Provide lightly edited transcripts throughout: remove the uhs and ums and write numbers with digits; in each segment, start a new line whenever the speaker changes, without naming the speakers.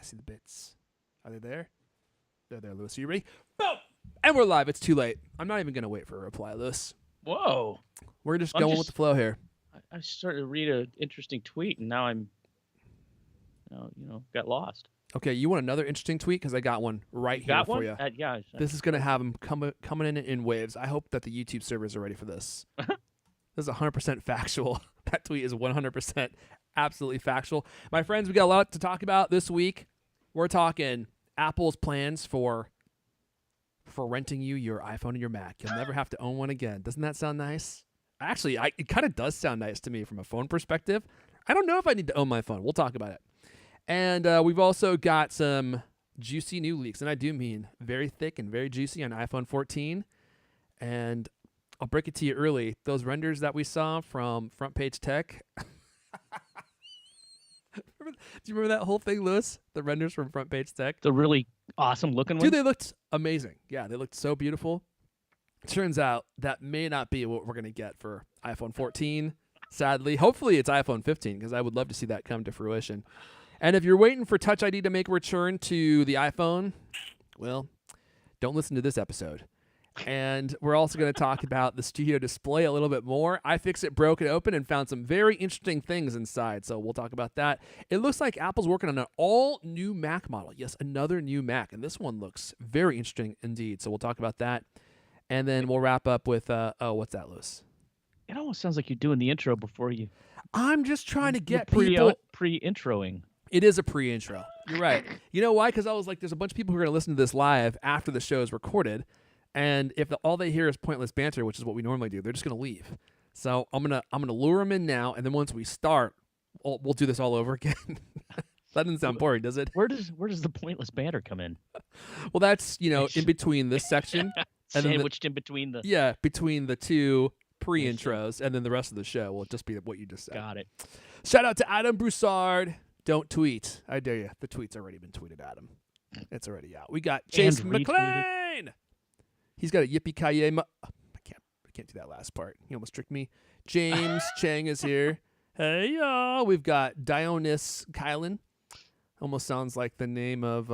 see the bits. Are they there? They're there, Lewis. Are you ready? Boom! And we're live. It's too late. I'm not even going to wait for a reply, Lewis.
Whoa.
We're just going with the flow here.
I started to read an interesting tweet, and now I'm, got lost.
Okay, you want another interesting tweet? Because I got one right here for you.
Yeah.
This is going to have them coming in waves. I hope that the YouTube servers are ready for this. This is 100% factual. That tweet is 100% absolutely factual. My friends, we got a lot to talk about this week. We're talking Apple's plans for renting you your iPhone and your Mac. You'll never have to own one again. Doesn't that sound nice? Actually, it kind of does sound nice to me from a phone perspective. I don't know if I need to own my phone. We'll talk about it. And we've also got some juicy new leaks, and I do mean very thick and very juicy on iPhone 14. And I'll break it to you early. Those renders that we saw from Front Page Tech. Do you remember that whole thing, Lewis? The renders from Front Page Tech?
The really awesome looking ones?
Dude, they looked amazing. Yeah, they looked so beautiful. Turns out that may not be what we're going to get for iPhone 14, sadly. Hopefully it's iPhone 15, because I would love to see that come to fruition. And if you're waiting for Touch ID to make a return to the iPhone, well, don't listen to this episode. And we're also going to talk about the studio display a little bit more. iFixit broke it open and found some very interesting things inside, so we'll talk about that. It looks like Apple's working on an all-new Mac model. Yes, another new Mac, and this one looks very interesting indeed, so we'll talk about that. And then we'll wrap up with, what's that, Lewis?
It almost sounds like you're doing the intro before you...
I'm just trying to get people...
Pre-introing.
It is a pre-intro. You're right. You know why? Because I was like, there's a bunch of people who are going to listen to this live after the show is recorded. And if all they hear is pointless banter, which is what we normally do, they're just gonna leave. So I'm gonna lure them in now, and then once we start, we'll do this all over again. That doesn't sound boring, does it?
Where does the pointless banter come in?
Well, that's in between this section, and
sandwiched in between the
between the two pre-intros, and then the rest of the show will just be what you just said.
Got it.
Shout out to Adam Broussard. Don't tweet. I dare you. The tweet's already been tweeted, Adam. It's already out. We got Chase McLean. He's got a yippee-ki-yay. I can't do that last part. He almost tricked me. James Chang is here. Hey, y'all. We've got Dionys Kylan. Almost sounds like the name of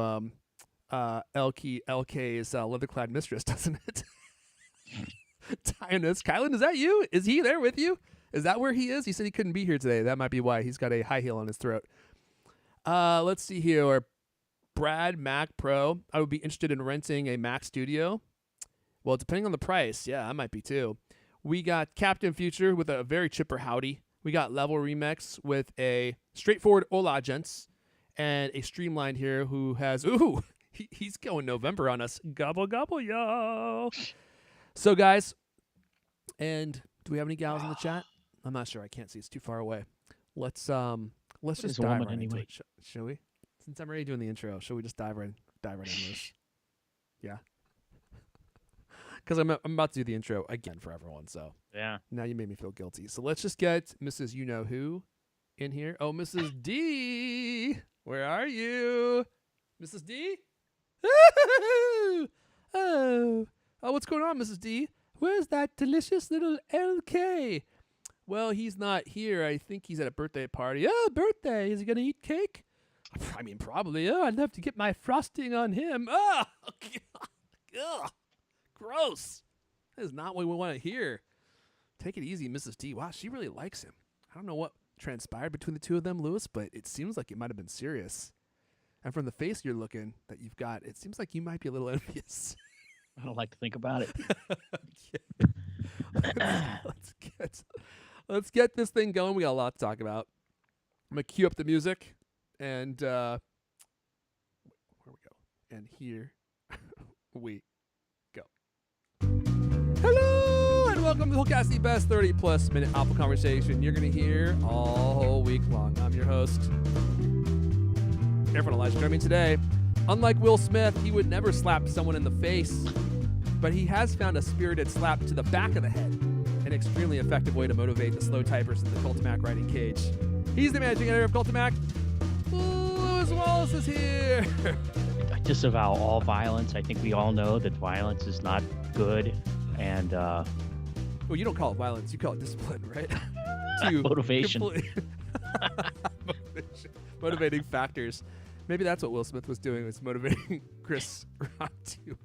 LK's leather-clad mistress, doesn't it? Dionys Kylan, is that you? Is he there with you? Is that where he is? He said he couldn't be here today. That might be why. He's got a high heel on his throat. Let's see here. Brad Mac Pro. I would be interested in renting a Mac Studio. Well, depending on the price, yeah, I might be too. We got Captain Future with a very chipper howdy. We got Level Remix with a straightforward hola, gents. And a Streamlined here who has, he's going November on us. Gobble, gobble, y'all. So, guys, and do we have any gals in the chat? I'm not sure. I can't see. It's too far away. Let's just dive right into it, shall we? Since I'm already doing the intro, shall we just dive right in this? Yeah. Because I'm about to do the intro again for everyone, so
yeah.
Now you made me feel guilty. So let's just get Mrs. You-Know-Who in here. Oh, Mrs. D, where are you? Mrs. D? Oh, what's going on, Mrs. D? Where's that delicious little LK? Well, he's not here. I think he's at a birthday party. Oh, birthday. Is he going to eat cake? I mean, probably. Oh, I'd love to get my frosting on him. Oh, God. Gross. That is not what we want to hear. Take it easy, Mrs. D. Wow, she really likes him. I don't know what transpired between the two of them, Lewis, but it seems like it might have been serious. And from the face you're looking that you've got, it seems like you might be a little envious.
I don't like to think about it.
Let's get this thing going. We got a lot to talk about. I'm going to cue up the music, and where we go. And here we go. Hello, and welcome to CultCast, the best 30-plus minute Apple conversation you're going to hear all week long. I'm your host, Erfon Elijah. Joining me today, unlike Will Smith, he would never slap someone in the face, but he has found a spirited slap to the back of the head, an extremely effective way to motivate the slow typers in the Cultimac writing cage. He's the managing editor of Cultimac. Lewis Wallace is here.
I disavow all violence. I think we all know that violence is not good. And
well, you don't call it violence. You call it discipline, right?
Motivation.
Motivating factors. Maybe that's what Will Smith was doing, was motivating Chris Rock to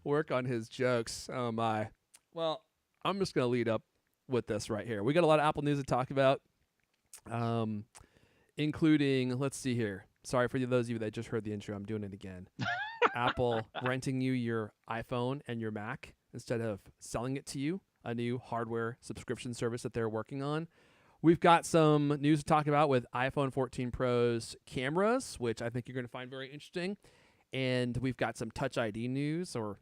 work on his jokes. Oh my. Well, I'm just gonna lead up with this right here. We got a lot of Apple news to talk about, including, let's see here. Sorry for those of you that just heard the intro. I'm doing it again. Apple renting you your iPhone and your Mac instead of selling it to you, a new hardware subscription service that they're working on. We've got some news to talk about with iPhone 14 Pro's cameras, which I think you're going to find very interesting. And we've got some Touch ID news, or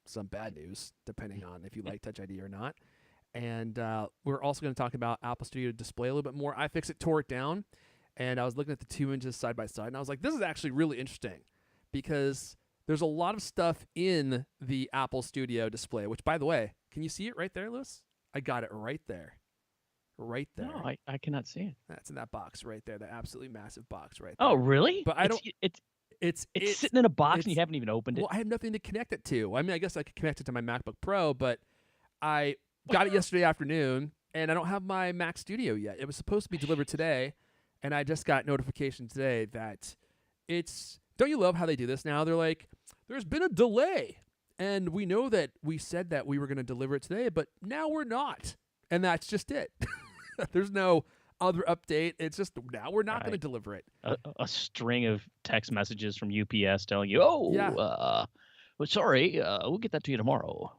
some bad news, depending on if you like Touch ID or not. And we're also going to talk about Apple Studio Display a little bit more. iFixit tore it down, and I was looking at the 2 inches side by side, and I was like, this is actually really interesting because there's a lot of stuff in the Apple Studio Display, which, by the way, can you see it right there, Lewis? I got it right there. Right there.
No, I cannot see it.
That's in that box right there, that absolutely massive box right
Oh,
there.
really?
But I don't.
It's sitting in a box and you haven't even opened it.
Well, I have nothing to connect it to. I mean, I guess I could connect it to my MacBook Pro, but I got it yesterday afternoon, and I don't have my Mac Studio yet. It was supposed to be delivered today, and I just got notification today that it's. Don't you love how they do this now? They're like, there's been a delay, and we know that we said that we were going to deliver it today, but now we're not, and that's just it. There's no other update. It's just now we're not going to deliver it.
A string of text messages from UPS telling you, well, sorry, we'll get that to you tomorrow.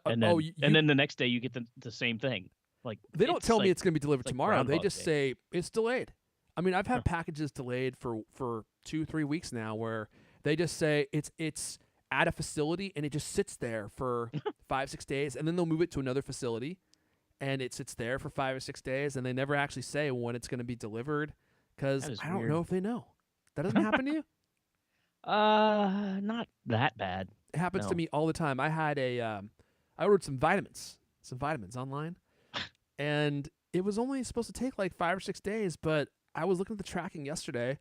And then the next day you get the same thing. Like,
they don't tell me it's going to be delivered tomorrow. They just say it's delayed. I mean, I've had packages delayed for 2-3 weeks now, where they just say it's at a facility and it just sits there for 5-6 days, and then they'll move it to another facility. And it sits there for 5 or 6 days, and they never actually say when it's going to be delivered, because I don't know if they know. That doesn't happen to you?
Not that bad.
It happens to me all the time. I had I ordered some vitamins online, and it was only supposed to take like 5 or 6 days, but I was looking at the tracking yesterday,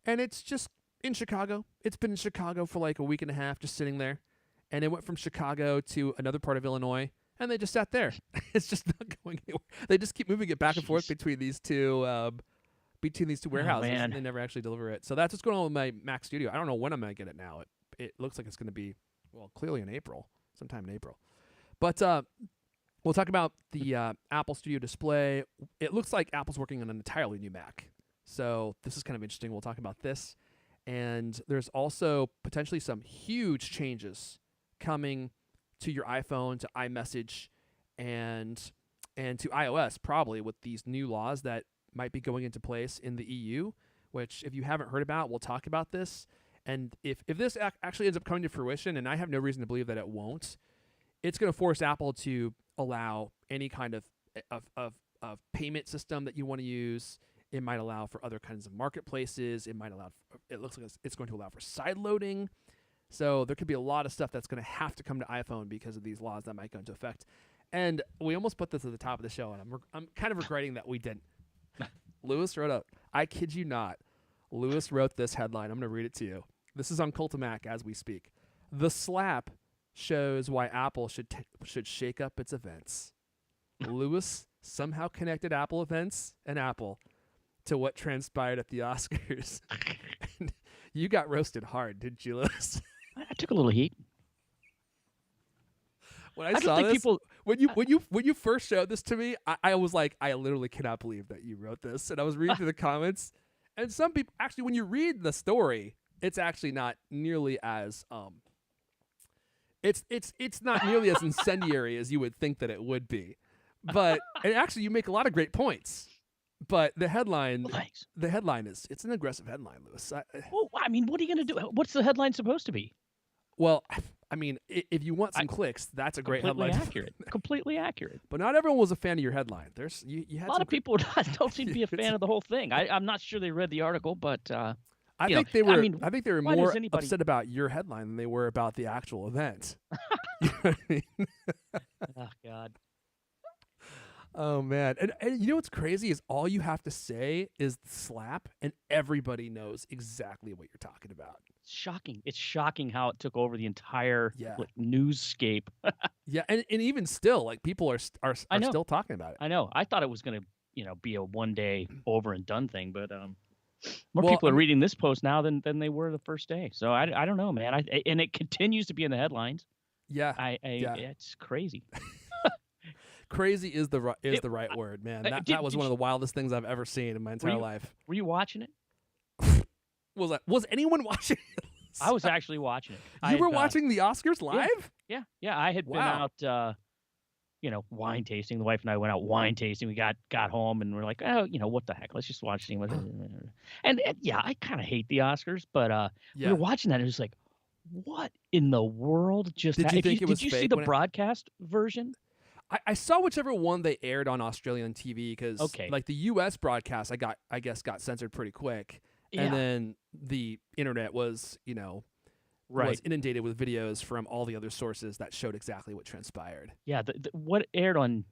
and it's just in Chicago. It's been in Chicago for like a week and a half, just sitting there, and it went from Chicago to another part of Illinois. And they just sat there. It's just not going anywhere. They just keep moving it back and forth between these two warehouses, and they never actually deliver it. So that's what's going on with my Mac Studio. I don't know when I'm going to get it now. It looks like it's going to be, well, clearly in April, sometime in April. But we'll talk about the Apple Studio Display. It looks like Apple's working on an entirely new Mac. So this is kind of interesting. We'll talk about this. And there's also potentially some huge changes coming to your iPhone, to iMessage, and to iOS, probably, with these new laws that might be going into place in the EU, which, if you haven't heard about, we'll talk about this. And if this actually ends up coming to fruition, and I have no reason to believe that it won't, it's going to force Apple to allow any kind of payment system that you want to use. It might allow for other kinds of marketplaces. It looks like it's going to allow for side loading. So there could be a lot of stuff that's going to have to come to iPhone because of these laws that might go into effect. And we almost put this at the top of the show, and I'm kind of regretting that we didn't. Lewis wrote up, I kid you not, Lewis wrote this headline. I'm going to read it to you. This is on Cultamac as we speak. The slap shows why Apple should shake up its events. Lewis somehow connected Apple events and Apple to what transpired at the Oscars. You got roasted hard, didn't you, Lewis?
I took a little heat.
When I saw this, when you first showed this to me, I was like, I literally cannot believe that you wrote this. And I was reading through the comments, and some people actually, when you read the story, it's actually not nearly as it's not nearly as incendiary as you would think that it would be. But and actually, you make a lot of great points. But the headline, it's an aggressive headline, Lewis.
Well, I mean, what are you going to do? What's the headline supposed to be?
Well, I mean, if you want some clicks, that's a great headline.
Completely accurate.
But not everyone was a fan of your headline. You had
a lot of people don't seem to be a fan of the whole thing. I'm not sure they read the article, but
I think they were more upset about your headline than they were about the actual event. You know what I mean?
Oh God.
Oh man, and you know what's crazy is all you have to say is slap, and everybody knows exactly what you're talking about.
Shocking! It's shocking how it took over the entire newsscape.
Yeah, and even still, like people are still talking about it.
I know. I thought it was gonna be a one day over and done thing, but More people are reading this post now than they were the first day. So I don't know, man. And it continues to be in the headlines.
Yeah.
It's crazy.
Crazy is the right word, man. That was one of the wildest things I've ever seen in my entire life.
Were you watching it?
Was anyone watching it?
I was actually watching it.
You were watching the Oscars live?
Yeah. I had been out, wine tasting. The wife and I went out wine tasting. We got home and we're like, oh, what the heck? Let's just watch the and I kind of hate the Oscars, but we were watching that. And it was like, what in the world just
happened? Did you
see the broadcast version?
I saw whichever one they aired on Australian TV because like the U.S. broadcast, I guess got censored pretty quick. Yeah. And then the internet was, was inundated with videos from all the other sources that showed exactly what transpired.
Yeah, what aired on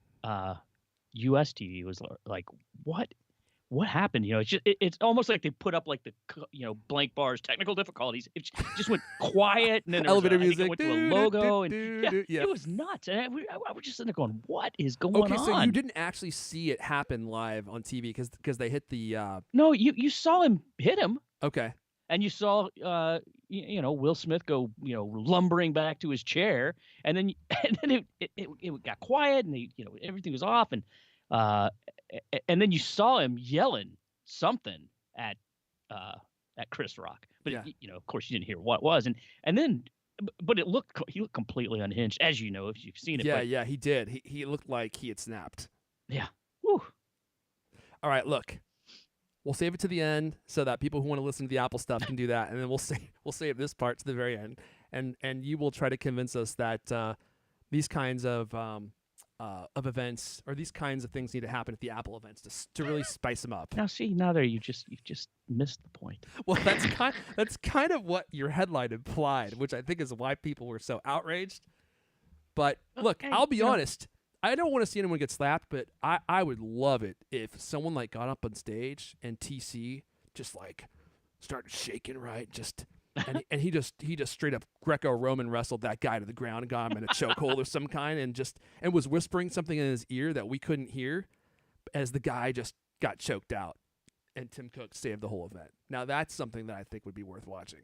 U.S. TV was like, what happened? It's almost like they put up like the blank bars, technical difficulties. It just went quiet, and then
elevator music
went to a logo, and it was nuts. And I was just sitting there going, "What is going on?"
Okay, so you didn't actually see it happen live on TV because they hit the.
No, you saw him hit him.
Okay.
And you saw, Will Smith go, lumbering back to his chair, and then it got quiet, and everything was off, and then you saw him yelling something at Chris Rock, but of course you didn't hear what it was, and then, but he looked completely unhinged, as you know if you've seen it.
Yeah, he did. He looked like he had snapped.
Yeah. Whew.
All right, look. We'll save it to the end so that people who want to listen to the Apple stuff can do that, and then we'll save this part to the very end, and you will try to convince us that these kinds of events or these kinds of things need to happen at the Apple events to really spice them up.
Now, you've just missed the point.
Well, that's kind of what your headline implied, which I think is why people were so outraged. But look, I'll be honest. I don't want to see anyone get slapped, but I would love it if someone like got up on stage and TC just like started shaking, right? And he just straight up Greco-Roman wrestled that guy to the ground and got him in a chokehold or some kind, and was whispering something in his ear that we couldn't hear as the guy just got choked out, and Tim Cook saved the whole event. Now that's something that I think would be worth watching.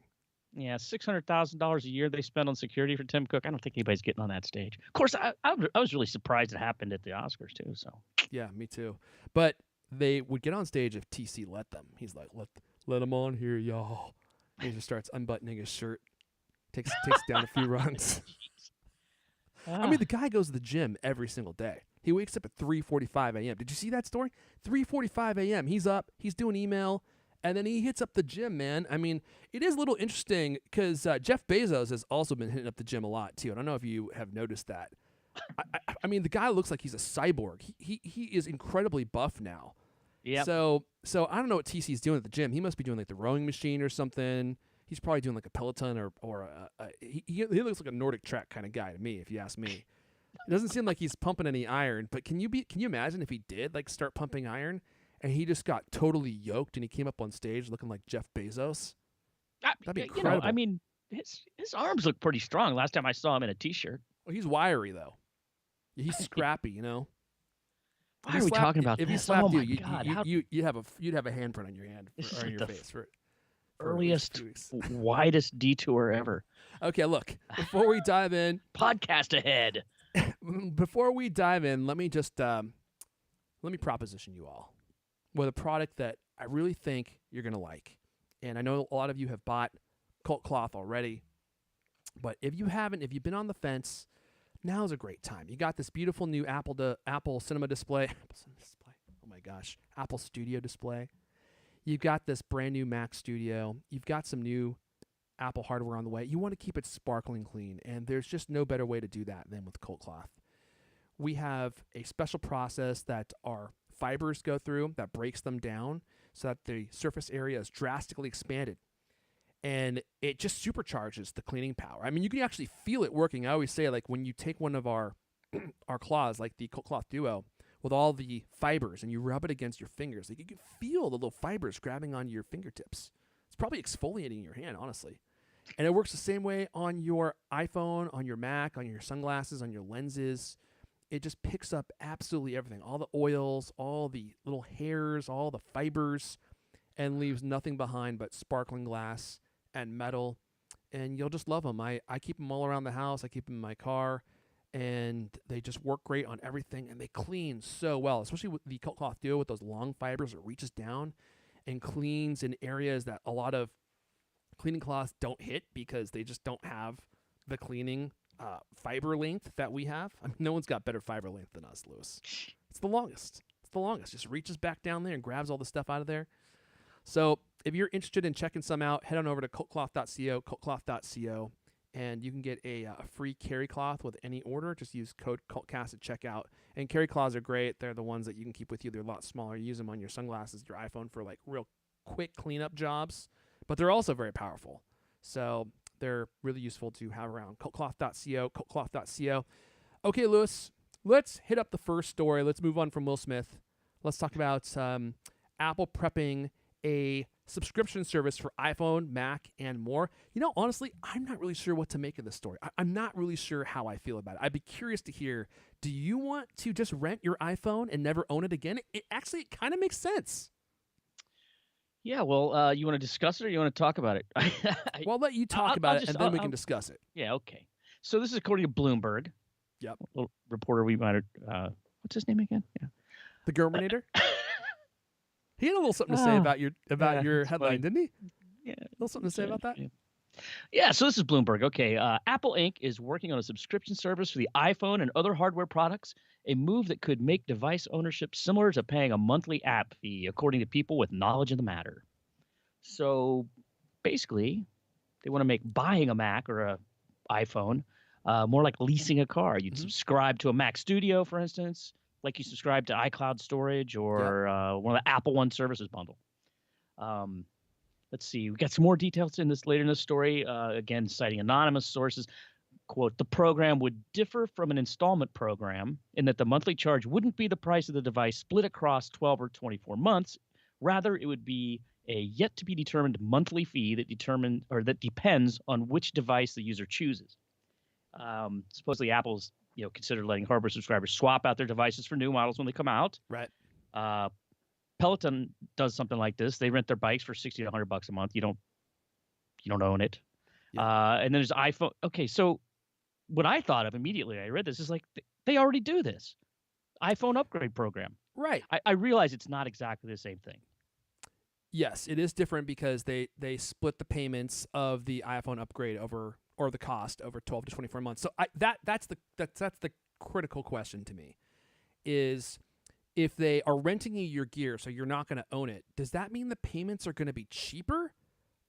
Yeah, $600,000 a year they spend on security for Tim Cook. I don't think anybody's getting on that stage. Of course, I was really surprised it happened at the Oscars too. So
yeah, me too. But they would get on stage if TC let them. He's like, let him on here, y'all. He just starts unbuttoning his shirt, takes down a few rungs. I mean, the guy goes to the gym every single day. He wakes up at 3:45 a.m. Did you see that story? 3:45 a.m. He's up. He's doing email. And then he hits up the gym, man. I mean, it is a little interesting because Jeff Bezos has also been hitting up the gym a lot, too. I don't know if you have noticed that. I mean, the guy looks like he's a cyborg. He is incredibly buff now. Yeah. So I don't know what TC's doing at the gym. He must be doing like the rowing machine or something. He's probably doing like a Peloton or he looks like a Nordic Trek kind of guy to me, if you ask me. It doesn't seem like he's pumping any iron. But can you imagine if he did like start pumping iron? And he just got totally yoked, and he came up on stage looking like Jeff Bezos. That'd be incredible.
I mean, his arms look pretty strong. Last time I saw him in a T-shirt.
Well, he's wiry though. He's scrappy,
Why are we talking about
if
this?
He slapped
you,
you'd have a handprint on your hand or on your face for
earliest, widest detour ever.
Okay, look. Before we dive in,
podcast ahead.
Before we dive in, let me just let me proposition you all with a product that I really think you're going to like. And I know a lot of you have bought Cult Cloth already. But if you haven't, if you've been on the fence, now's a great time. You got this beautiful new Apple Cinema display. Oh my gosh. Apple Studio display. You've got this brand new Mac Studio. You've got some new Apple hardware on the way. You want to keep it sparkling clean. And there's just no better way to do that than with Cult Cloth. We have a special process that our fibers go through that breaks them down so that the surface area is drastically expanded. And it just supercharges the cleaning power. I mean, you can actually feel it working. I always say, like, when you take one of our cloths, like the Cult Cloth Duo, with all the fibers, and you rub it against your fingers, like, you can feel the little fibers grabbing onto your fingertips. It's probably exfoliating your hand, honestly. And it works the same way on your iPhone, on your Mac, on your sunglasses, on your lenses. It just picks up absolutely everything. All the oils, all the little hairs, all the fibers. and leaves nothing behind but sparkling glass and metal. And you'll just love them. I keep them all around the house. I keep them in my car, and they just work great on everything, and they clean so well, especially with the Cult Cloth Duo with those long fibers. It reaches down and cleans in areas that a lot of cleaning cloths don't hit because they just don't have the cleaning fiber length that we have. I mean, no one's got better fiber length than us, Lewis. It's the longest. It's the longest. Just reaches back down there and grabs all the stuff out of there. So if you're interested in checking some out, head on over to cultcloth.co, cultcloth.co, and you can get a free carry cloth with any order. Just use code CultCast at checkout. And carry cloths are great. They're the ones that you can keep with you. They're a lot smaller. You use them on your sunglasses, your iPhone for like real quick cleanup jobs, but they're also very powerful. So they're really useful to have around. Cultcloth.co, cultcloth.co. Okay, Lewis, let's hit up the first story. Let's move on from Will Smith. Let's talk about Apple prepping a subscription service for iPhone, Mac, and more. You know, honestly, I'm not really sure what to make of this story. I'm not really sure how I feel about it. I'd be curious to hear, do you want to just rent your iPhone and never own it again? It kind of makes sense.
Yeah, well, you want to discuss it or you want to talk about it?
Well, I'll let you talk about it, and then we can discuss it.
Yeah, okay. So this is according to Bloomberg.
Yep.
A little reporter we might have, what's his name again? Yeah.
The Germinator? He had a little something to say about your headline,
funny.
didn't he?
Yeah.
A little something to say about that?
Yeah, so this is Bloomberg. Okay, Apple Inc. is working on a subscription service for the iPhone and other hardware products, a move that could make device ownership similar to paying a monthly app fee, according to people with knowledge of the matter. So basically, they want to make buying a Mac or a iPhone more like leasing a car. You'd subscribe to a Mac Studio, for instance, like you subscribe to iCloud storage or one of the Apple One services bundle. Let's see. We got some more details in this later in the story. Again, citing anonymous sources. Quote, the program would differ from an installment program in that the monthly charge wouldn't be the price of the device split across 12 or 24 months. Rather, it would be a yet to be determined monthly fee that depends on which device the user chooses. Supposedly Apple's considered letting hardware subscribers swap out their devices for new models when they come out.
Right.
Peloton does something like this. They rent their bikes for $60 to $100 a month. You don't own it. Yeah. And then there's iPhone. Okay, so what I thought of immediately I read this is like they already do this iPhone upgrade program.
Right.
I realize it's not exactly the same thing.
Yes, it is different because they split the payments of the iPhone upgrade over, or the cost over 12 to 24 months. So that's the critical question to me is, if they are renting you your gear, so you're not going to own it, does that mean the payments are going to be cheaper,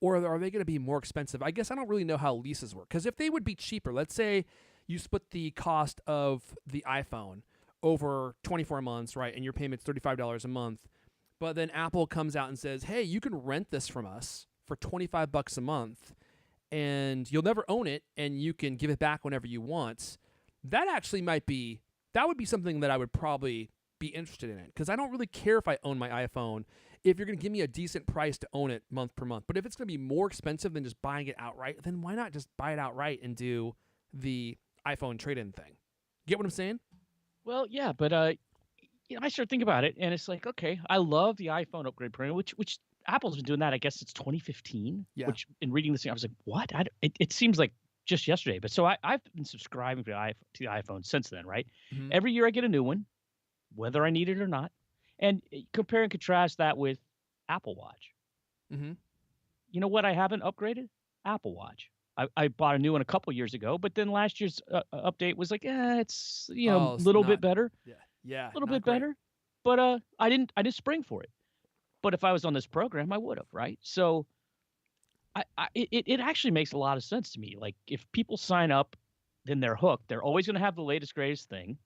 or are they going to be more expensive? I guess I don't really know how leases work, because if they would be cheaper, let's say you split the cost of the iPhone over 24 months, right, and your payment's $35 a month, but then Apple comes out and says, hey, you can rent this from us for $25 a month, and you'll never own it, and you can give it back whenever you want. That actually would be something that I would probably be interested in it, because I don't really care if I own my iPhone if you're going to give me a decent price to own it month per month. But if it's going to be more expensive than just buying it outright, then why not just buy it outright and do the iPhone trade-in thing? Get what I'm saying?
Well, yeah, but I start thinking about it, and it's like, okay, I love the iPhone upgrade program, which Apple's been doing that, I guess, since 2015.
Yeah.
Which, in reading this thing, I was like, what? It seems like just yesterday. But so I've been subscribing to the iPhone since then, right? Mm-hmm. Every year I get a new one, whether I need it or not. And compare and contrast that with Apple Watch.
Mm-hmm.
You know what I haven't upgraded? Apple Watch. I bought a new one a couple years ago, but then last year's update was like, it's a little bit better.
Yeah,
a little bit better. But I didn't spring for it. But if I was on this program, I would have, right? So it actually makes a lot of sense to me. Like, if people sign up, then they're hooked. They're always going to have the latest, greatest thing.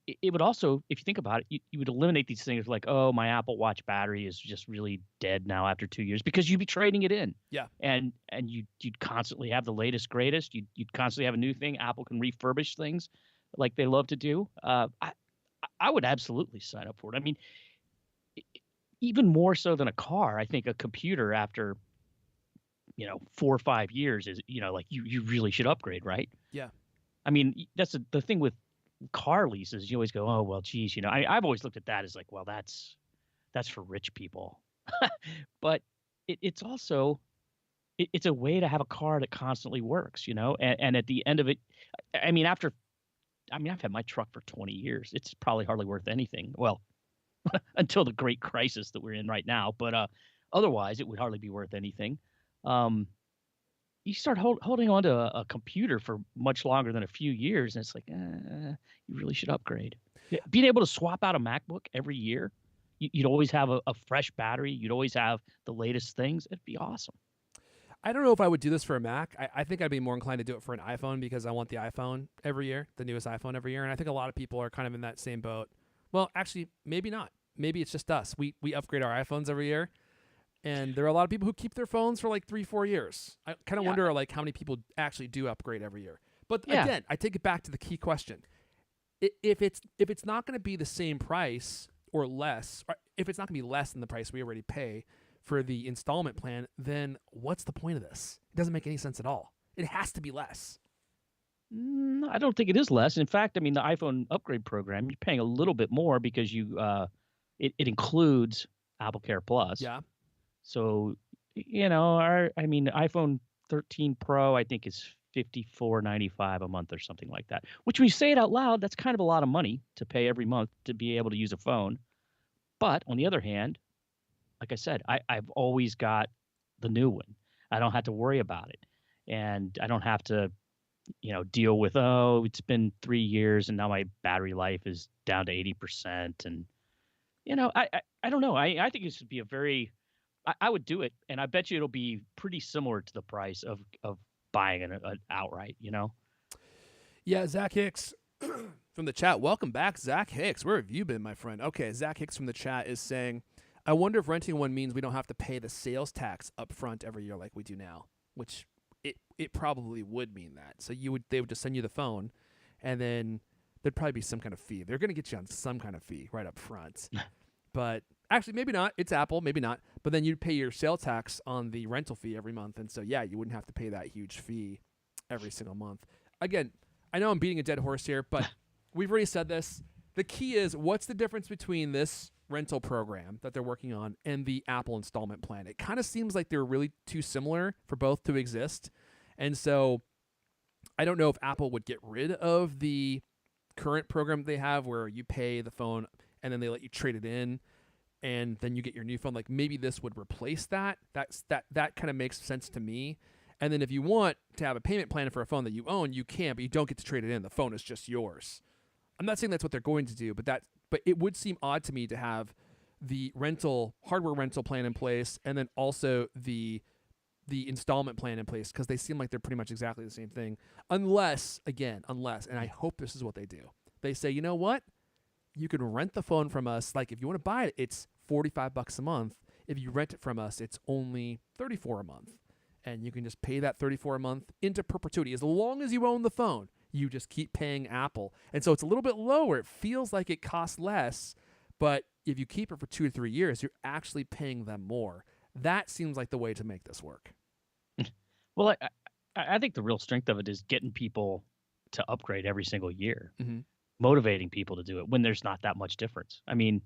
It would also, if you think about it, you would eliminate these things like, oh, my Apple Watch battery is just really dead now after 2 years, because you'd be trading it in. Yeah. And you'd constantly have the latest, greatest. You'd constantly have a new thing. Apple can refurbish things like they love to do. I would absolutely sign up for it. I mean, even more so than a car, I think a computer after 4 or 5 years is, like you really should upgrade, right? Yeah. I mean, that's the thing with car leases. You always go, oh, well, geez, I've always looked at that as like, well, that's for rich people. But it's also it's a way to have a car that constantly works, and at the end of it, I mean, I've had my truck for 20 years. It's probably hardly worth anything. Well, until the great crisis that we're in right now, but otherwise it would hardly be worth anything. Um, you start holding on to a computer for much longer than a few years, and it's like, you really should upgrade. Yeah, being able to swap out a MacBook every year, you'd always have a fresh battery. You'd always have the latest things. It'd be awesome.
I don't know if I would do this for a Mac. I think I'd be more inclined to do it for an iPhone because I want the iPhone every year, the newest iPhone every year. And I think a lot of people are kind of in that same boat. Well, actually, maybe not. Maybe it's just us. We upgrade our iPhones every year. And there are a lot of people who keep their phones for like 3-4 years. I kind of wonder like how many people actually do upgrade every year. But again, I take it back to the key question. If it's not going to be the same price or less, or if it's not going to be less than the price we already pay for the installment plan, then what's the point of this? It doesn't make any sense at all. It has to be less.
I don't think it is less. In fact, I mean, the iPhone upgrade program, you're paying a little bit more because it includes Apple Care Plus.
Yeah.
So, I mean, iPhone 13 Pro, I think is $54.95 a month or something like that. Which, when you say it out loud, that's kind of a lot of money to pay every month to be able to use a phone. But on the other hand, like I said, I've always got the new one. I don't have to worry about it, and I don't have to, deal with, it's been 3 years and now my battery life is down to 80%, and I don't know. I think this would be a very I would do it, and I bet you it'll be pretty similar to the price of buying an outright.
Yeah, Zach Hicks from the chat. Welcome back, Zach Hicks. Where have you been, my friend? Okay, Zach Hicks from the chat is saying, I wonder if renting one means we don't have to pay the sales tax up front every year like we do now, which it probably would mean that. So they would just send you the phone, and then there'd probably be some kind of fee. They're going to get you on some kind of fee right up front. But actually, maybe not. It's Apple, maybe not. But then you'd pay your sales tax on the rental fee every month. And so, yeah, you wouldn't have to pay that huge fee every single month. Again, I know I'm beating a dead horse here, but we've already said this. The key is, what's the difference between this rental program that they're working on and the Apple installment plan? It kind of seems like they're really too similar for both to exist. And so I don't know if Apple would get rid of the current program they have where you pay the phone and then they let you trade it in, and then you get your new phone. Like, maybe this would replace that. That kind of makes sense to me. And then if you want to have a payment plan for a phone that you own, you can, but you don't get to trade it in. The phone is just yours. I'm not saying that's what they're going to do, but it would seem odd to me to have the hardware rental plan in place and then also the installment plan in place, because they seem like they're pretty much exactly the same thing. Unless, and I hope this is what they do. They say, you know what? You can rent the phone from us. Like, if you want to buy it, it's $45 a month. If you rent it from us, it's only $34 a month. And you can just pay that $34 a month into perpetuity. As long as you own the phone, you just keep paying Apple. And so it's a little bit lower. It feels like it costs less, but if you keep it for 2 to 3 years, you're actually paying them more. That seems like the way to make this work.
Well, I think the real strength of it is getting people to upgrade every single year.
Mm-hmm.
Motivating people to do it when there's not that much difference. I mean,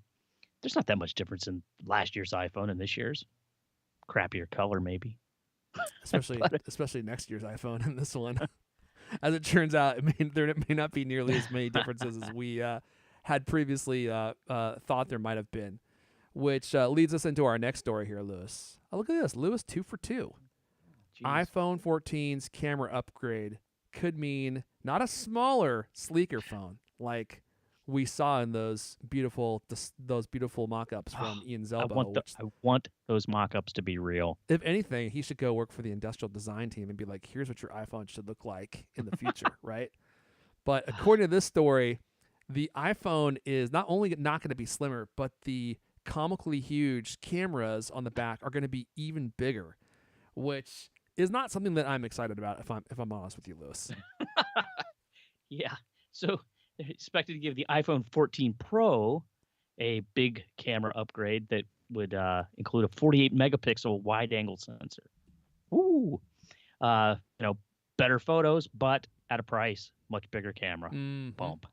there's not that much difference in last year's iPhone and this year's. Crappier color, maybe.
Especially next year's iPhone and this one. As it turns out, there may not be nearly as many differences as we had previously thought there might have been, which leads us into our next story here, Lewis. Oh, look at this. Lewis 2 for 2. iPhone 14's camera upgrade could mean not a smaller, sleeker phone like we saw in those beautiful mock-ups from Ian Zelbo.
I want those mock-ups to be real.
If anything, he should go work for the industrial design team and be like, here's what your iPhone should look like in the future, right? But according to this story, the iPhone is not only not going to be slimmer, but the comically huge cameras on the back are going to be even bigger, which is not something that I'm excited about, if I'm honest with you, Lewis.
Yeah. So they're expected to give the iPhone 14 Pro a big camera upgrade that would include a 48 megapixel wide angle sensor. Ooh. Better photos, but at a price, much bigger camera.
Mm-hmm.
Bump.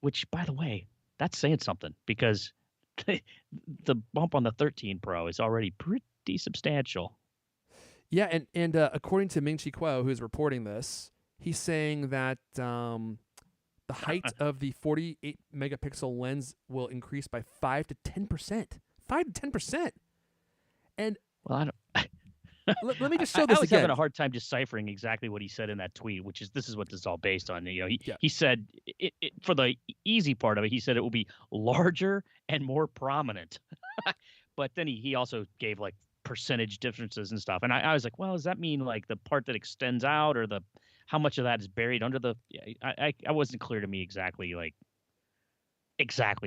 Which, by the way, that's saying something, because the bump on the 13 Pro is already pretty substantial.
Yeah, and according to Ming Chi Kuo, who's reporting this, he's saying that the height of the 48 megapixel lens will increase by 5 to 10%. 5 to 10%. And
Well, I don't.
let me just show
I
this
was
again.
having a hard time deciphering exactly what he said in that tweet, which is this is what this is all based on.
Yeah.
He said for the easy part of it, he said it will be larger and more prominent. But then he also gave like percentage differences and stuff. And I was like, well, does that mean like the part that extends out or the how much of that is buried under the? I wasn't clear to me exactly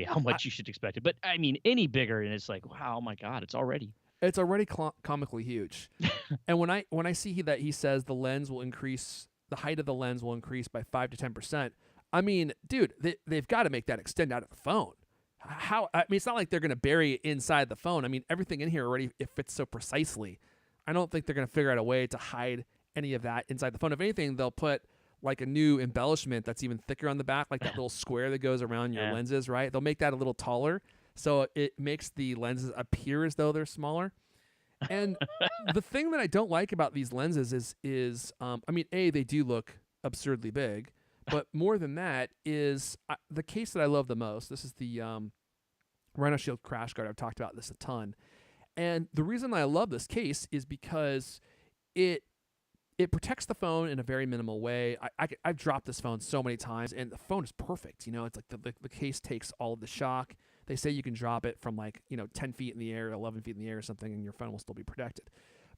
how much you should expect it. But I mean, any bigger and it's like, wow, oh my God, it's already.
It's already comically huge. And when I see that he says the lens will increase, the height of the lens will increase by 5 to 10%. I mean, dude, they've got to make that extend out of the phone. How? I mean, it's not like they're going to bury it inside the phone. I mean, everything in here already it fits so precisely. I don't think they're going to figure out a way to hide any of that inside the phone. If anything, they'll put like a new embellishment that's even thicker on the back, like that little square that goes around your lenses, right? They'll make that a little taller, so it makes the lenses appear as though they're smaller. And the thing that I don't like about these lenses is I mean, they do look absurdly big, but more than that is the case that I love the most. This is the Rhino Shield Crash Guard. I've talked about this a ton. And the reason I love this case is because it protects the phone in a very minimal way. I've dropped this phone so many times, and the phone is perfect. You know, it's like the case takes all of the shock. They say you can drop it from 10 feet in the air, 11 feet in the air or something, and your phone will still be protected.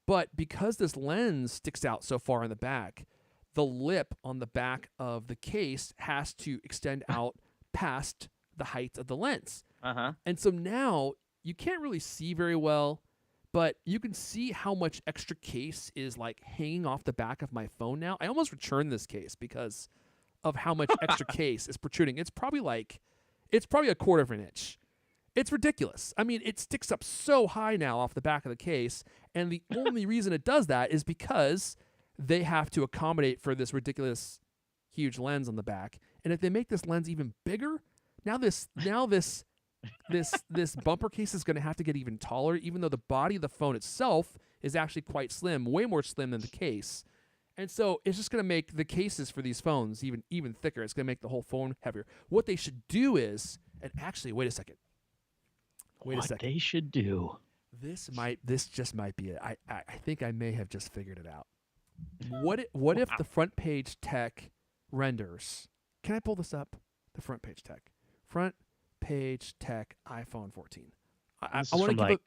But because this lens sticks out so far in the back, the lip on the back of the case has to extend out past the height of the lens.
Uh-huh.
And so now you can't really see very well, but you can see how much extra case is like hanging off the back of my phone now. I almost returned this case because of how much extra case is protruding. It's probably a quarter of an inch. It's ridiculous. I mean, it sticks up so high now off the back of the case, and the only reason it does that is because they have to accommodate for this ridiculous huge lens on the back. And if they make this lens even bigger, now this bumper case is going to have to get even taller, even though the body of the phone itself is actually quite slim, way more slim than the case. And so it's just going to make the cases for these phones even thicker. It's going to make the whole phone heavier. What they should do is, and actually, wait a second.
What they should do.
This just might be it. I think I may have just figured it out. What if the front page tech renders? Can I pull this up? The front page tech. Front page tech iPhone 14. I want to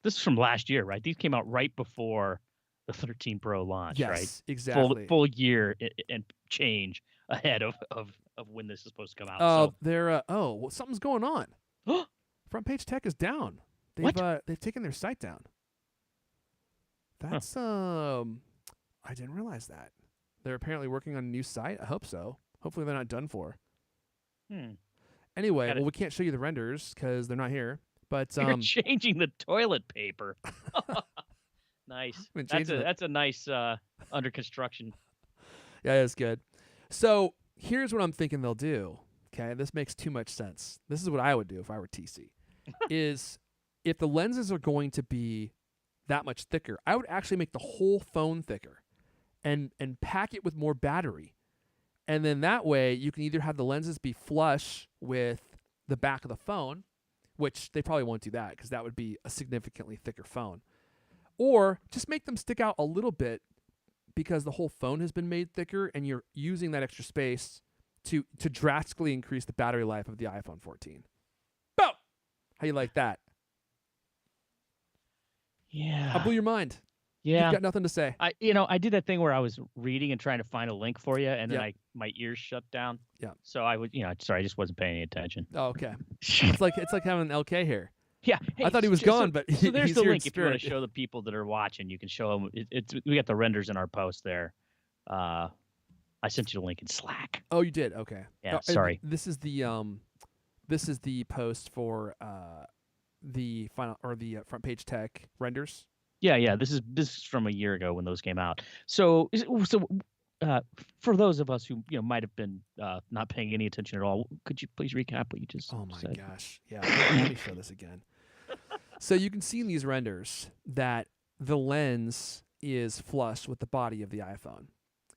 this is from last year, right? These came out right before the 13 Pro launch,
yes,
right?
Yes, exactly.
Full year and change ahead of when this is supposed to come out.
Well, something's going on. Front page tech is down. They've taken their site down. That's I didn't realize that. They're apparently working on a new site. I hope so. Hopefully they're not done for. Anyway, we can't show you the renders because they're not here. But
you're changing the toilet paper. Nice. That's a nice under construction.
Yeah, it's good. So here's what I'm thinking they'll do. Okay, this makes too much sense. This is what I would do if I were TC. Is if the lenses are going to be that much thicker, I would actually make the whole phone thicker and pack it with more battery. And then that way you can either have the lenses be flush with the back of the phone, which they probably won't do that because that would be a significantly thicker phone, or just make them stick out a little bit because the whole phone has been made thicker and you're using that extra space to drastically increase the battery life of the iPhone 14. Boom! How you like that?
Yeah.
I blew your mind.
Yeah.
You've got nothing to say.
I did that thing where I was reading and trying to find a link for you, and then my ears shut down.
Yeah.
So I would, sorry, I just wasn't paying any attention.
Oh, okay. it's like having an LK here.
Yeah. Hey,
I thought he was gone, but
so there's
he's
the
here
link.
in
If you want
spirit.
to show the people that are watching, you can show them. We got the renders in our post there. I sent you the link in Slack.
Oh, you did? Okay.
Yeah. Sorry.
This is the post for the final or the front page tech renders.
Yeah. This is from a year ago when those came out. So for those of us who might have been not paying any attention at all, could you please recap what you just
Oh my
said?
gosh. Yeah. Let me show this again. So you can see in these renders that the lens is flush with the body of the iPhone.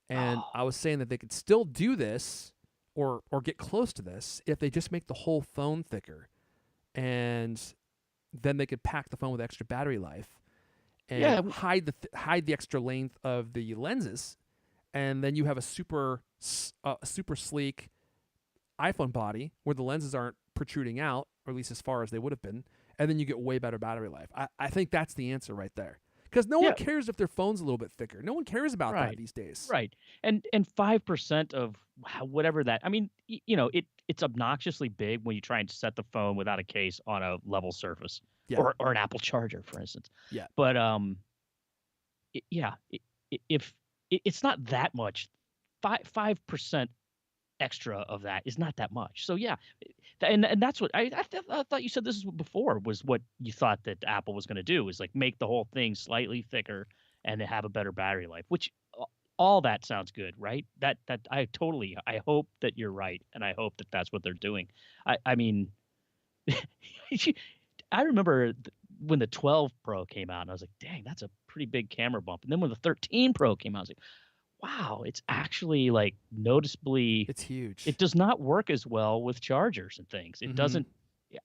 And
Oh,
I was saying that they could still do this or get close to this if they just make the whole phone thicker. And then they could pack the phone with extra battery life and
yeah,
hide the extra length of the lenses, and then you have a super sleek iPhone body where the lenses aren't protruding out, or at least as far as they would have been, and then you get way better battery life. I think that's the answer right there. Because no one
yeah,
cares if their phone's a little bit thicker. No one cares about that
right,
these days.
right, and 5% of whatever that. I mean, it's obnoxiously big when you try and set the phone without a case on a level surface,
Yeah,
or an Apple Charger, for instance.
yeah.
But yeah, if it's not that much, 5% extra of that is not that much. So yeah, and that's what I thought you said this is before was what you thought that Apple was going to do is like make the whole thing slightly thicker and have a better battery life, which all that sounds good, right? That I hope that you're right, and I hope that that's what they're doing. I mean, I remember when the 12 Pro came out, and I was like, dang, that's a pretty big camera bump. And then when the 13 Pro came out, I was like, wow, it's actually like noticeably.
It's huge.
It does not work as well with chargers and things. It
Mm-hmm.
doesn't.